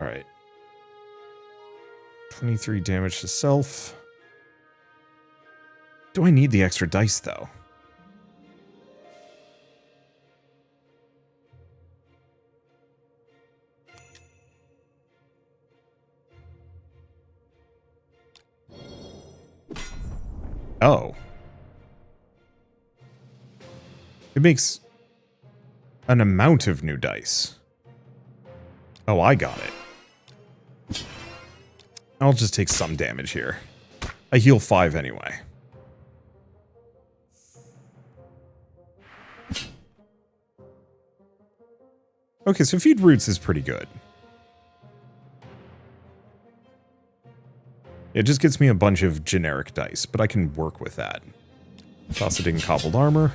Alright. 23 damage to self. Do I need the extra dice, though? Oh. It makes an amount of new dice. Oh, I got it. I'll just take some damage here. I heal 5 anyway. Okay, so Feed Roots is pretty good. It just gets me a bunch of generic dice, but I can work with that. Tossing Cobbled Armor.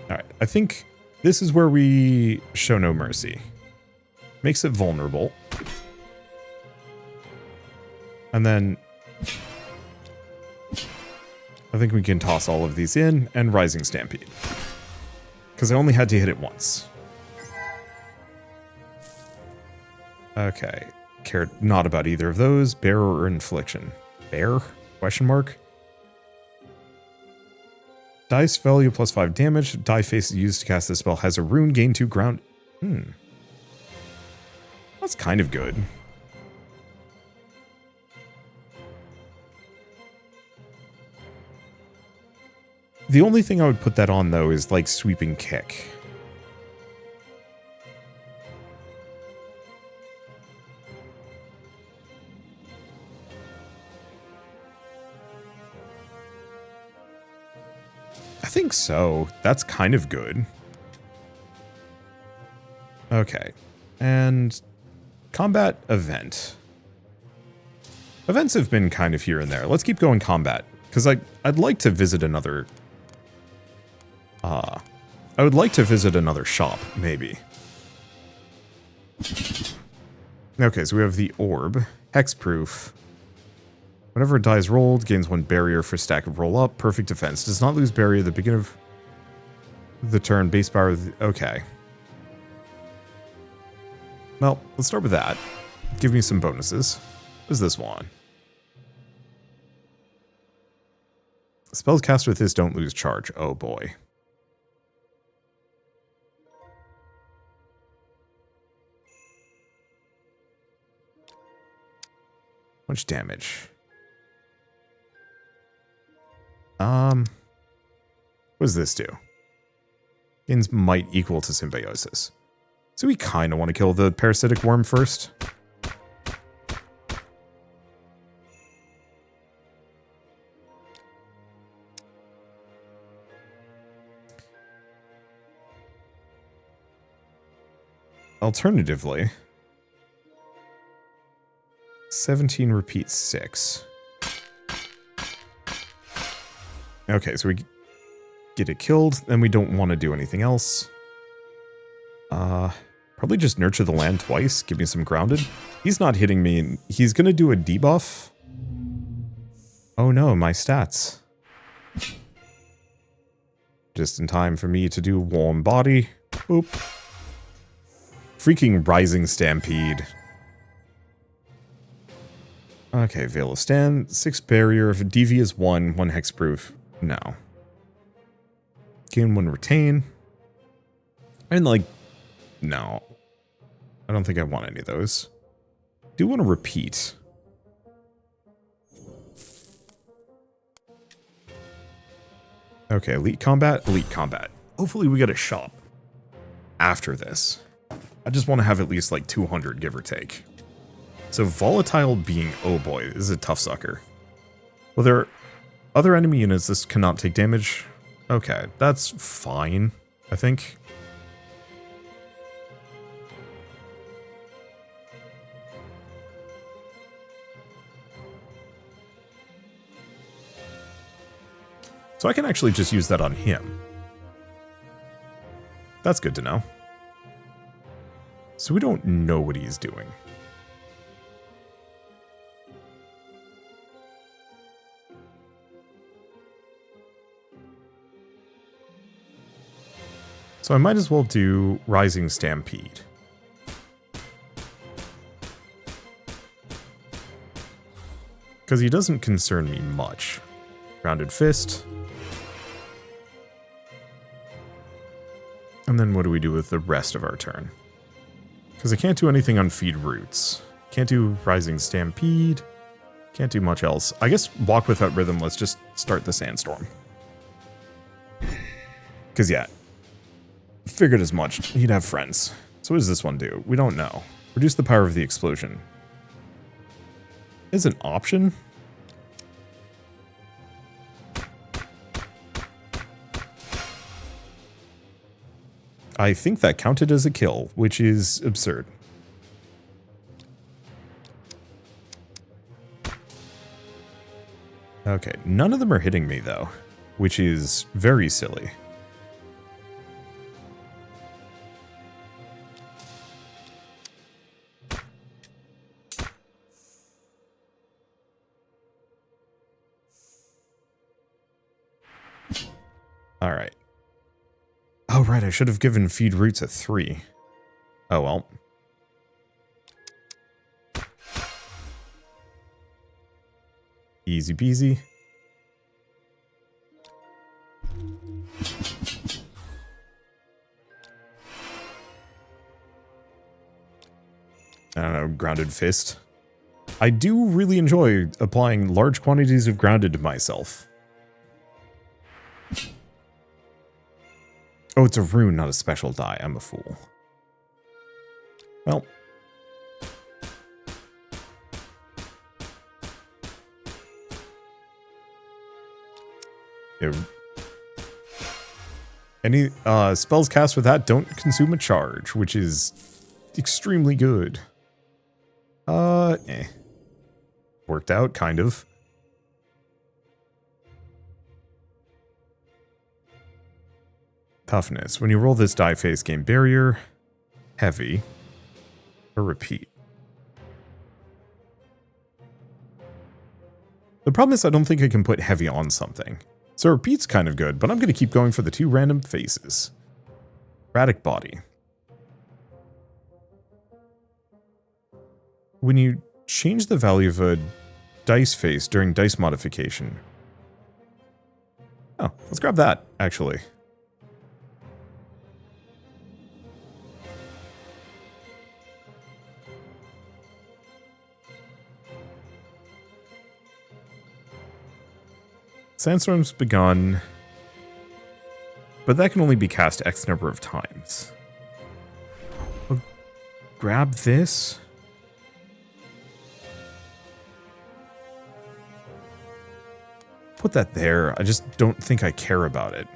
Alright, I think this is where we show no mercy. Makes it vulnerable. And then I think we can toss all of these in and Rising Stampede. Because I only had to hit it once. Okay. Cared not about either of those. Bear or Infliction? Bear? Question mark? Dice value plus 5 damage. Die face used to cast this spell has a rune. Gain 2 ground. That's kind of good. The only thing I would put that on, though, is like Sweeping Kick. I think so. That's kind of good. Okay. And combat event. Events have been kind of here and there. Let's keep going combat. Because I'd like to visit another... I would like to visit another shop, maybe. Okay, so we have the Orb. Hexproof. Whenever a die is rolled, gains 1 barrier for stack of roll up. Perfect defense. Does not lose barrier at the beginning of the turn. Base power. Okay. Well, let's start with that. Give me some bonuses. What is this one? Spells cast with this don't lose charge. Oh boy. Much damage. What does this do? Gains might equal to symbiosis. So we kind of want to kill the parasitic worm first. Alternatively, 17 repeats 6. Okay, so we get it killed, then we don't want to do anything else. Probably just nurture the land twice, give me some grounded. He's not hitting me, and he's going to do a debuff. Oh no, my stats. Just in time for me to do warm body. Boop. Freaking Rising Stampede. Okay, Veil of Stand, 6 barrier. If a DV is 1 hexproof. No. Gain 1 retain. And like, no. I don't think I want any of those. Do want to repeat. Okay, elite combat, elite combat. Hopefully we get a shop after this. I just want to have at least like 200, give or take. So volatile being, oh boy, this is a tough sucker. Well, there are other enemy units this cannot take damage. Okay, that's fine, I think. So I can actually just use that on him. That's good to know. So we don't know what he's doing. So I might as well do Rising Stampede. Because he doesn't concern me much. Grounded Fist. And then what do we do with the rest of our turn? Because I can't do anything on Feed Roots. Can't do Rising Stampede. Can't do much else. I guess Walk Without Rhythm, let's just start the Sandstorm. Because yeah, figured as much. He'd have friends. So what does this one do? We don't know. Reduce the power of the explosion. Is an option? I think that counted as a kill, which is absurd. Okay, none of them are hitting me though, which is very silly. All right. Oh, right, I should have given Feed Roots a 3. Oh, well. Easy peasy. I don't know, Grounded Fist. I do really enjoy applying large quantities of grounded to myself. Oh, it's a rune, not a special die. I'm a fool. Well. Yeah. Any spells cast with that don't consume a charge, which is extremely good. Worked out, kind of. Toughness. When you roll this die face, gain barrier, heavy, or repeat. The problem is I don't think I can put heavy on something. So repeat's kind of good, but I'm going to keep going for the 2 random faces. Erratic body. When you change the value of a dice face during dice modification. Oh, let's grab that, actually. Sandstorm's begun. but that can only be cast X number of times. I'll grab this. Put that there. I just don't think I care about it.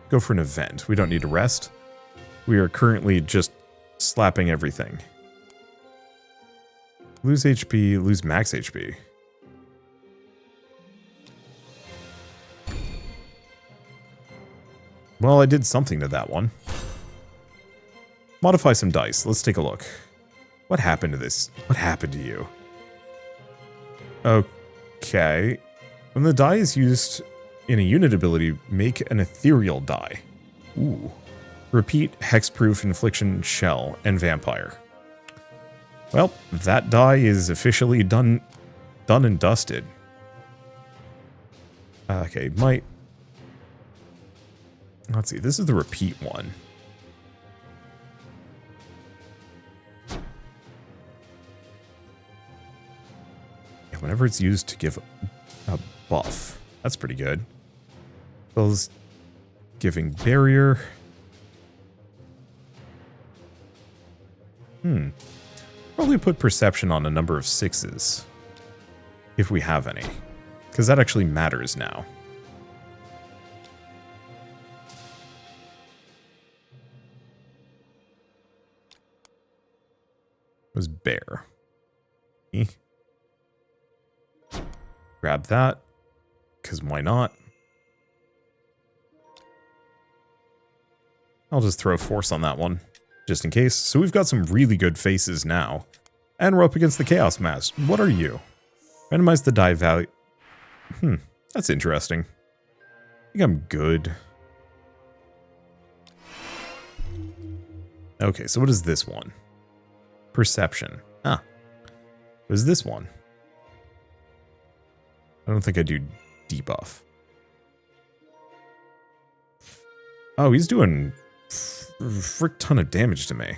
Go for an event. We don't need to rest. We are currently just slapping everything. Lose HP, lose max HP. Well, I did something to that one. Modify some dice. Let's take a look. What happened to this? What happened to you? Okay. When the die is used in a unit ability, make an ethereal die. Ooh. Repeat, hexproof, infliction, shell, and vampire. Well, that die is officially done and dusted. Okay, might... Let's see, this is the repeat one. Yeah, whenever it's used to give a buff. That's pretty good. Spells giving barrier. Probably put perception on a number of 6s. If we have any. Because that actually matters now. Was bear. Grab that. Because why not? I'll just throw force on that one. Just in case. So we've got some really good faces now. And we're up against the Chaos Mass. What are you? Randomize the die value. That's interesting. I think I'm good. Okay, so what is this one? Perception. Ah. What is this one? I don't think I do debuff. Oh, he's doing frick ton of damage to me.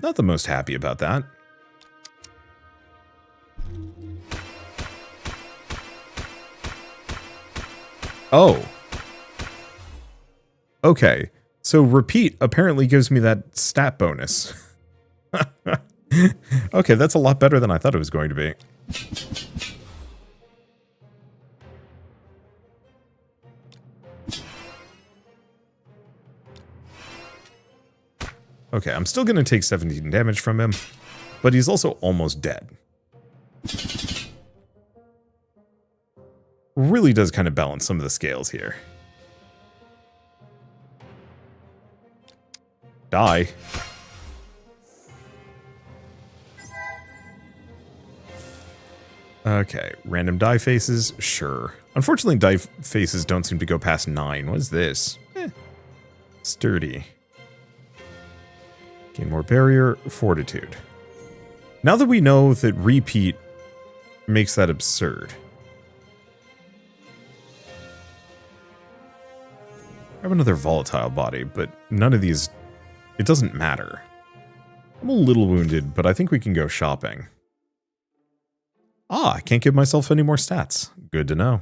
Not the most happy about that. Oh. Okay. So repeat apparently gives me that stat bonus. Okay, that's a lot better than I thought it was going to be. Okay, I'm still going to take 17 damage from him, but he's also almost dead. Really does kind of balance some of the scales here. Die. Okay, random die faces, sure. Unfortunately, die faces don't seem to go past 9. What is this? Sturdy. Gain more barrier, fortitude. Now that we know that repeat makes that absurd. I have another volatile body, but none of these... It doesn't matter. I'm a little wounded, but I think we can go shopping. Ah, I can't give myself any more stats. Good to know.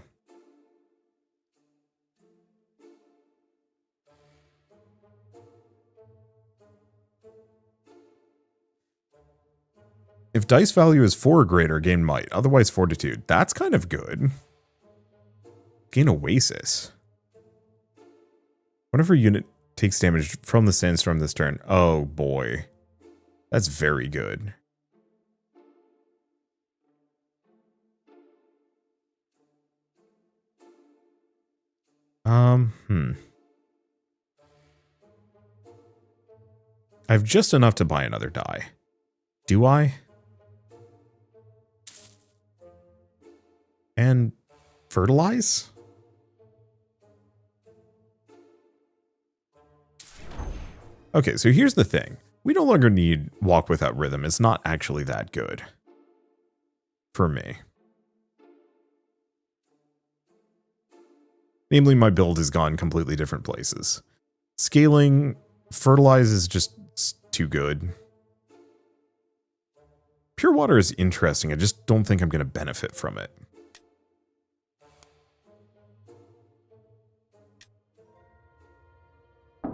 If dice value is 4 or greater, gain might. Otherwise, fortitude. That's kind of good. Gain oasis. Whenever a unit takes damage from the sandstorm this turn. Oh boy. That's very good. I have just enough to buy another die. Do I? And fertilize? Okay, so here's the thing. We no longer need Walk Without Rhythm. It's not actually that good. For me. Namely, my build has gone completely different places. Scaling, fertilize is just too good. Pure water is interesting. I just don't think I'm going to benefit from it.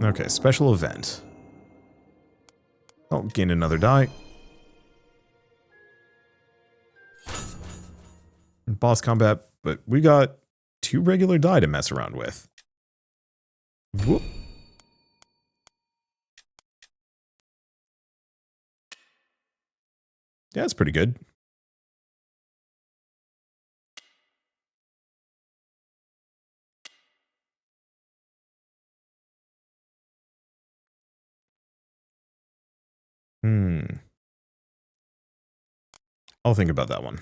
Okay, special event. Oh, gain another die. Boss combat, but we got 2 regular die to mess around with. Whoop. Yeah, that's pretty good. I'll think about that one.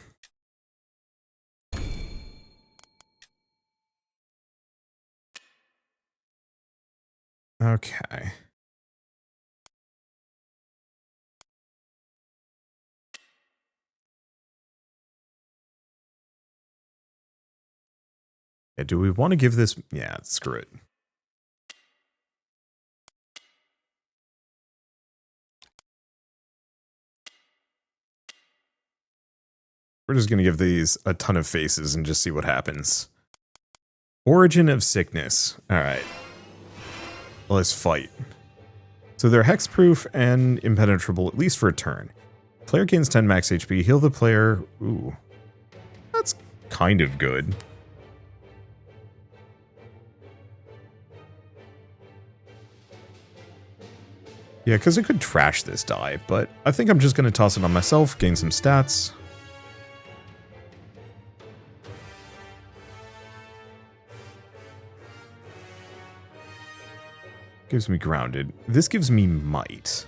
Okay. Yeah, do we want to give this... Yeah, screw it. We're just going to give these a ton of faces and just see what happens. Origin of Sickness. Alright. Let's fight. So they're hexproof and impenetrable, at least for a turn. Player gains 10 max HP. Heal the player. Ooh. That's kind of good. Yeah, because I could trash this die, but I think I'm just going to toss it on myself, gain some stats. Gives me grounded. This gives me might.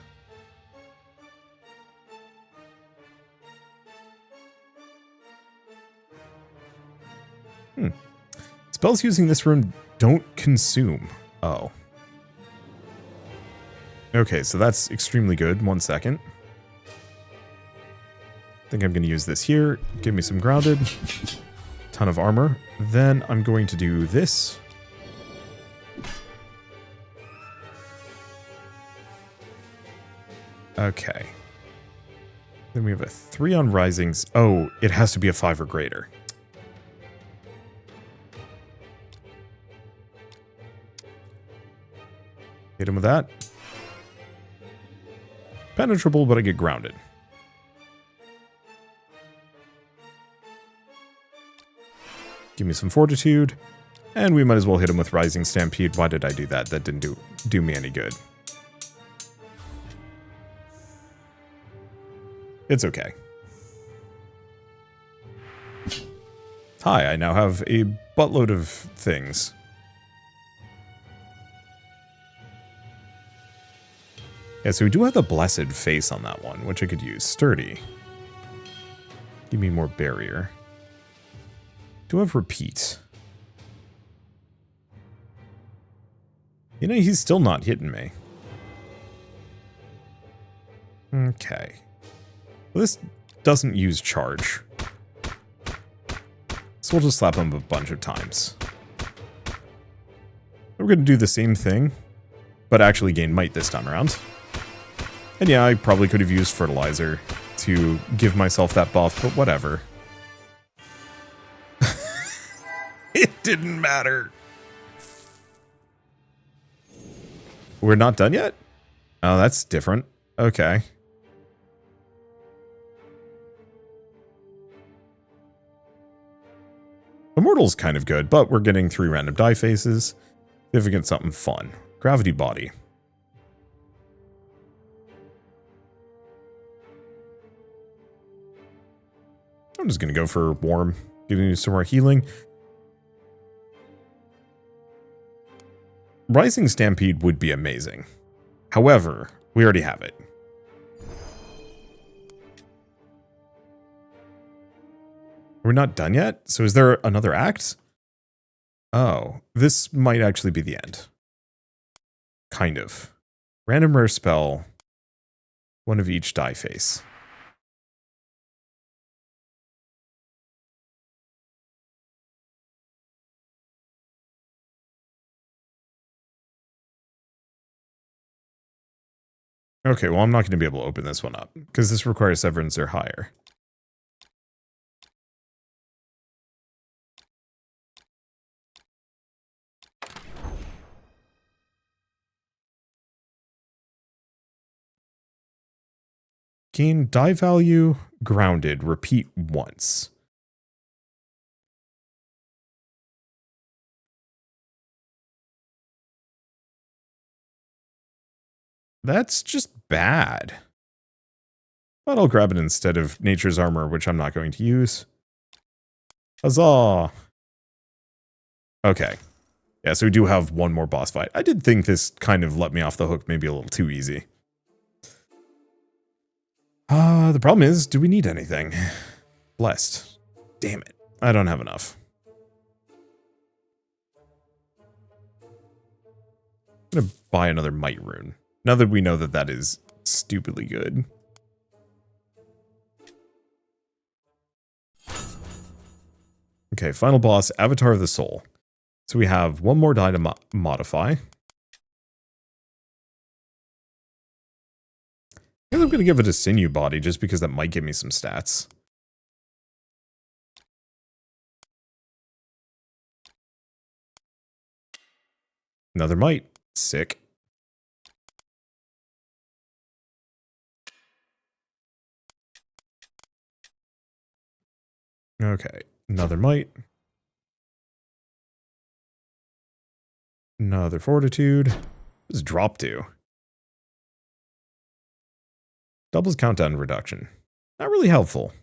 Spells using this room don't consume. Oh. Okay, so that's extremely good. 1 second. I think I'm going to use this here. Give me some grounded. Ton of armor. Then I'm going to do this. Okay. Then we have a 3 on risings. Oh, it has to be a 5 or greater. Hit him with that. Penetrable, but I get grounded. Give me some fortitude. And we might as well hit him with Rising Stampede. Why did I do that? That didn't do me any good. It's okay. Hi, I now have a buttload of things. Yeah, so we do have the Blessed face on that one, which I could use. Sturdy. Give me more barrier. Do I have repeat? You know, he's still not hitting me. Okay. Well, this doesn't use charge. So we'll just slap him a bunch of times. We're going to do the same thing, but actually gain might this time around. And yeah, I probably could have used fertilizer to give myself that buff, but whatever. It didn't matter. We're not done yet? Oh, that's different. Okay. Immortal's kind of good, but we're getting 3 random die faces. See if we get something fun. Gravity Body. I'm just going to go for Warm, giving you some more healing. Rising Stampede would be amazing. However, we already have it. We're not done yet? So is there another act? Oh, this might actually be the end. Kind of. Random rare spell. One of each die face. Okay, well, I'm not going to be able to open this one up because this requires Severance or higher. Gain die value, grounded, repeat once. That's just bad. But I'll grab it instead of Nature's Armor, which I'm not going to use. Huzzah! Okay. Yeah, so we do have one more boss fight. I did think this kind of let me off the hook maybe a little too easy. The problem is, do we need anything? Blessed. Damn it. I don't have enough. I'm gonna buy another Might Rune. Now that we know that that is stupidly good. Okay, final boss, Avatar of the Soul. So we have one more die to modify. I guess I'm going to give it a sinew body just because that might give me some stats. Another might. Sick. Okay, another might. Another fortitude. What does drop do? Doubles countdown reduction. Not really helpful.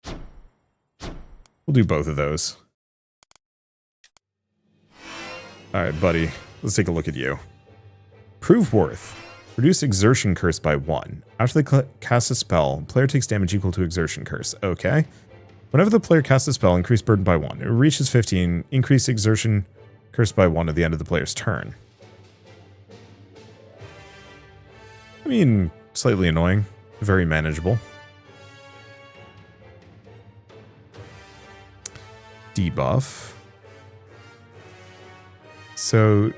We'll do both of those. Alright, buddy. Let's take a look at you. Prove worth. Reduce exertion curse by 1. After they cast a spell, player takes damage equal to exertion curse. Okay. Whenever the player casts a spell, increase burden by 1. It reaches 15, increase exertion curse by 1 at the end of the player's turn. I mean, slightly annoying. Very manageable. Debuff. So,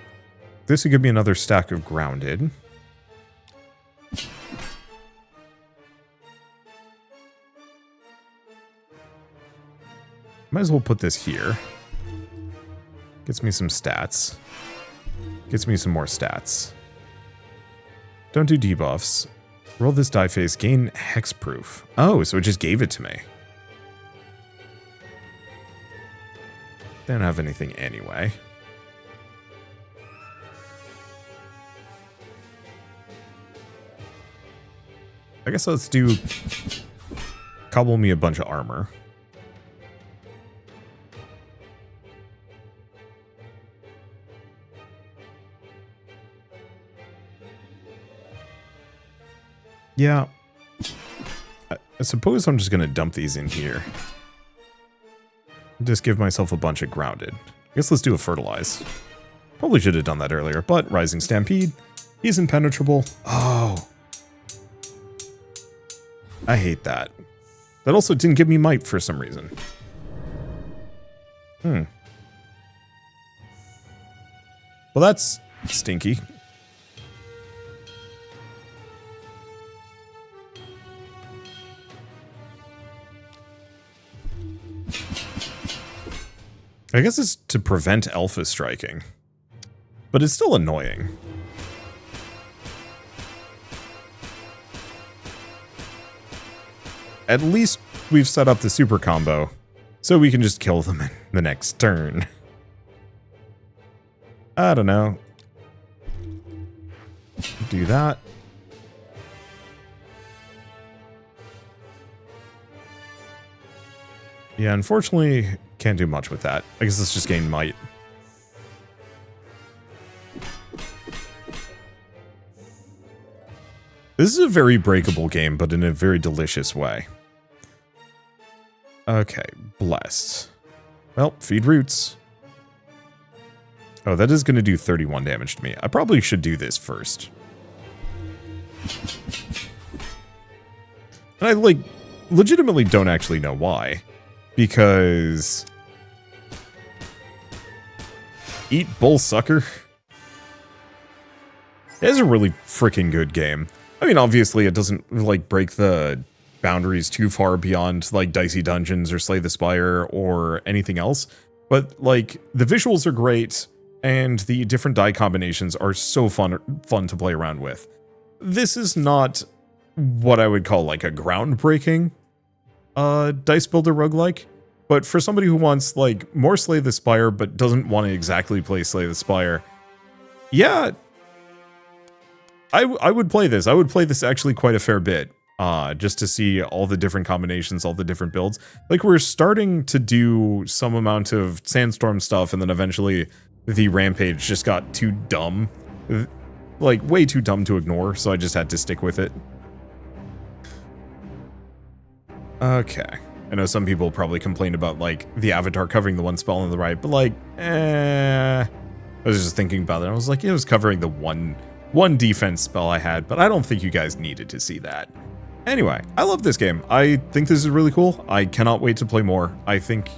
this would give me another stack of grounded. Might as well put this here. Gets me some stats. Gets me some more stats. Don't do debuffs. Roll this die face, gain hexproof. Oh, so it just gave it to me. Don't have anything anyway. I guess let's do... cobble me a bunch of armor. Yeah. I suppose I'm just going to dump these in here. Just give myself a bunch of grounded. I guess let's do a fertilize. Probably should have done that earlier, but Rising Stampede. He's impenetrable. Oh. I hate that. That also didn't give me might for some reason. Well, that's stinky. I guess it's to prevent alpha striking. But it's still annoying. At least we've set up the super combo, so we can just kill them in the next turn. I don't know. Do that. Yeah, unfortunately, can't do much with that. I guess let's just gain might. This is a very breakable game, but in a very delicious way. Okay, blessed. Well, feed roots. Oh, that is going to do 31 damage to me. I probably should do this first. And I, like, legitimately don't actually know why. Because... Eat bull, sucker. It's a really freaking good game. I mean, obviously it doesn't like break the boundaries too far beyond like Dicey Dungeons or Slay the Spire or anything else, but like the visuals are great and the different die combinations are so fun to play around with. This is not what I would call like a groundbreaking Dicebuilder roguelike, but for somebody who wants like more Slay the Spire but doesn't want to exactly play Slay the Spire, yeah, I would play this. I would play this actually quite a fair bit, just to see all the different combinations, all the different builds. Like, we're starting to do some amount of Sandstorm stuff, and then eventually the Rampage just got too dumb. Like, way too dumb to ignore, so I just had to stick with it. Okay. I know some people probably complained about, like, the avatar covering the one spell on the right, but, like, I was just thinking about it. I was like, it was covering the one defense spell I had, but I don't think you guys needed to see that. Anyway, I love this game. I think this is really cool. I cannot wait to play more. I think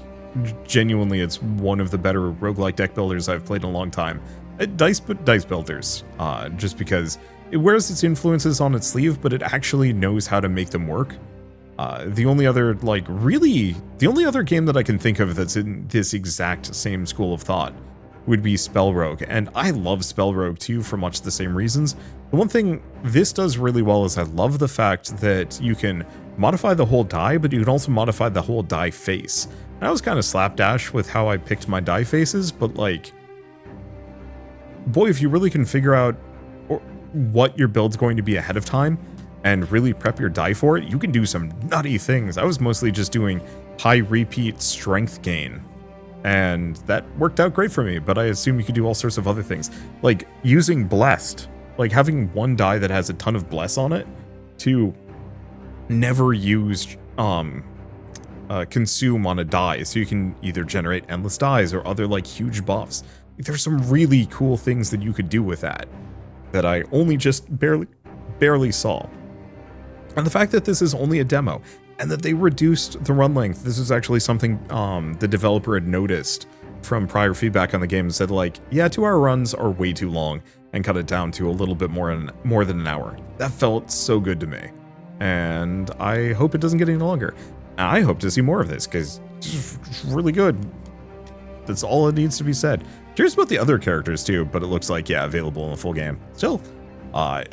genuinely it's one of the better roguelike deck builders I've played in a long time. Dice builders, just because it wears its influences on its sleeve, but it actually knows how to make them work. The only other game that I can think of that's in this exact same school of thought would be Spell Rogue, and I love Spell Rogue too for much the same reasons. The one thing this does really well is I love the fact that you can modify the whole die, but you can also modify the whole die face. And I was kind of slapdash with how I picked my die faces, but like, boy, if you really can figure out what your build's going to be ahead of time and really prep your die for it, you can do some nutty things. I was mostly just doing high repeat strength gain, and that worked out great for me, but I assume you could do all sorts of other things. Like using Blessed, like having one die that has a ton of Bless on it to never use consume on a die, so you can either generate endless dies or other like huge buffs. There's some really cool things that you could do with that I only just barely saw. And the fact that this is only a demo, and that they reduced the run length. This is actually something the developer had noticed from prior feedback on the game, and said like, yeah, 2-hour runs are way too long, and cut it down to a little bit more than an hour. That felt so good to me, and I hope it doesn't get any longer. I hope to see more of this, because it's really good. That's all it needs to be said. Curious about the other characters too, but it looks like, yeah, available in the full game. Still, I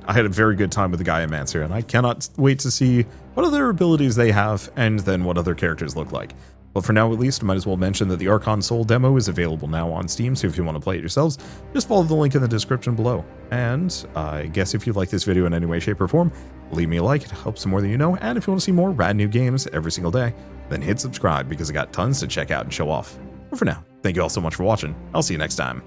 had a very good time with the Gaiamancer, and I cannot wait to see what other abilities they have, and then what other characters look like. But for now, at least, I might as well mention that the Archon Soul demo is available now on Steam, so if you want to play it yourselves, just follow the link in the description below. And I guess if you like this video in any way, shape, or form, leave me a like, it helps some more than you know, and if you want to see more rad new games every single day, then hit subscribe, because I got tons to check out and show off. But for now, thank you all so much for watching. I'll see you next time.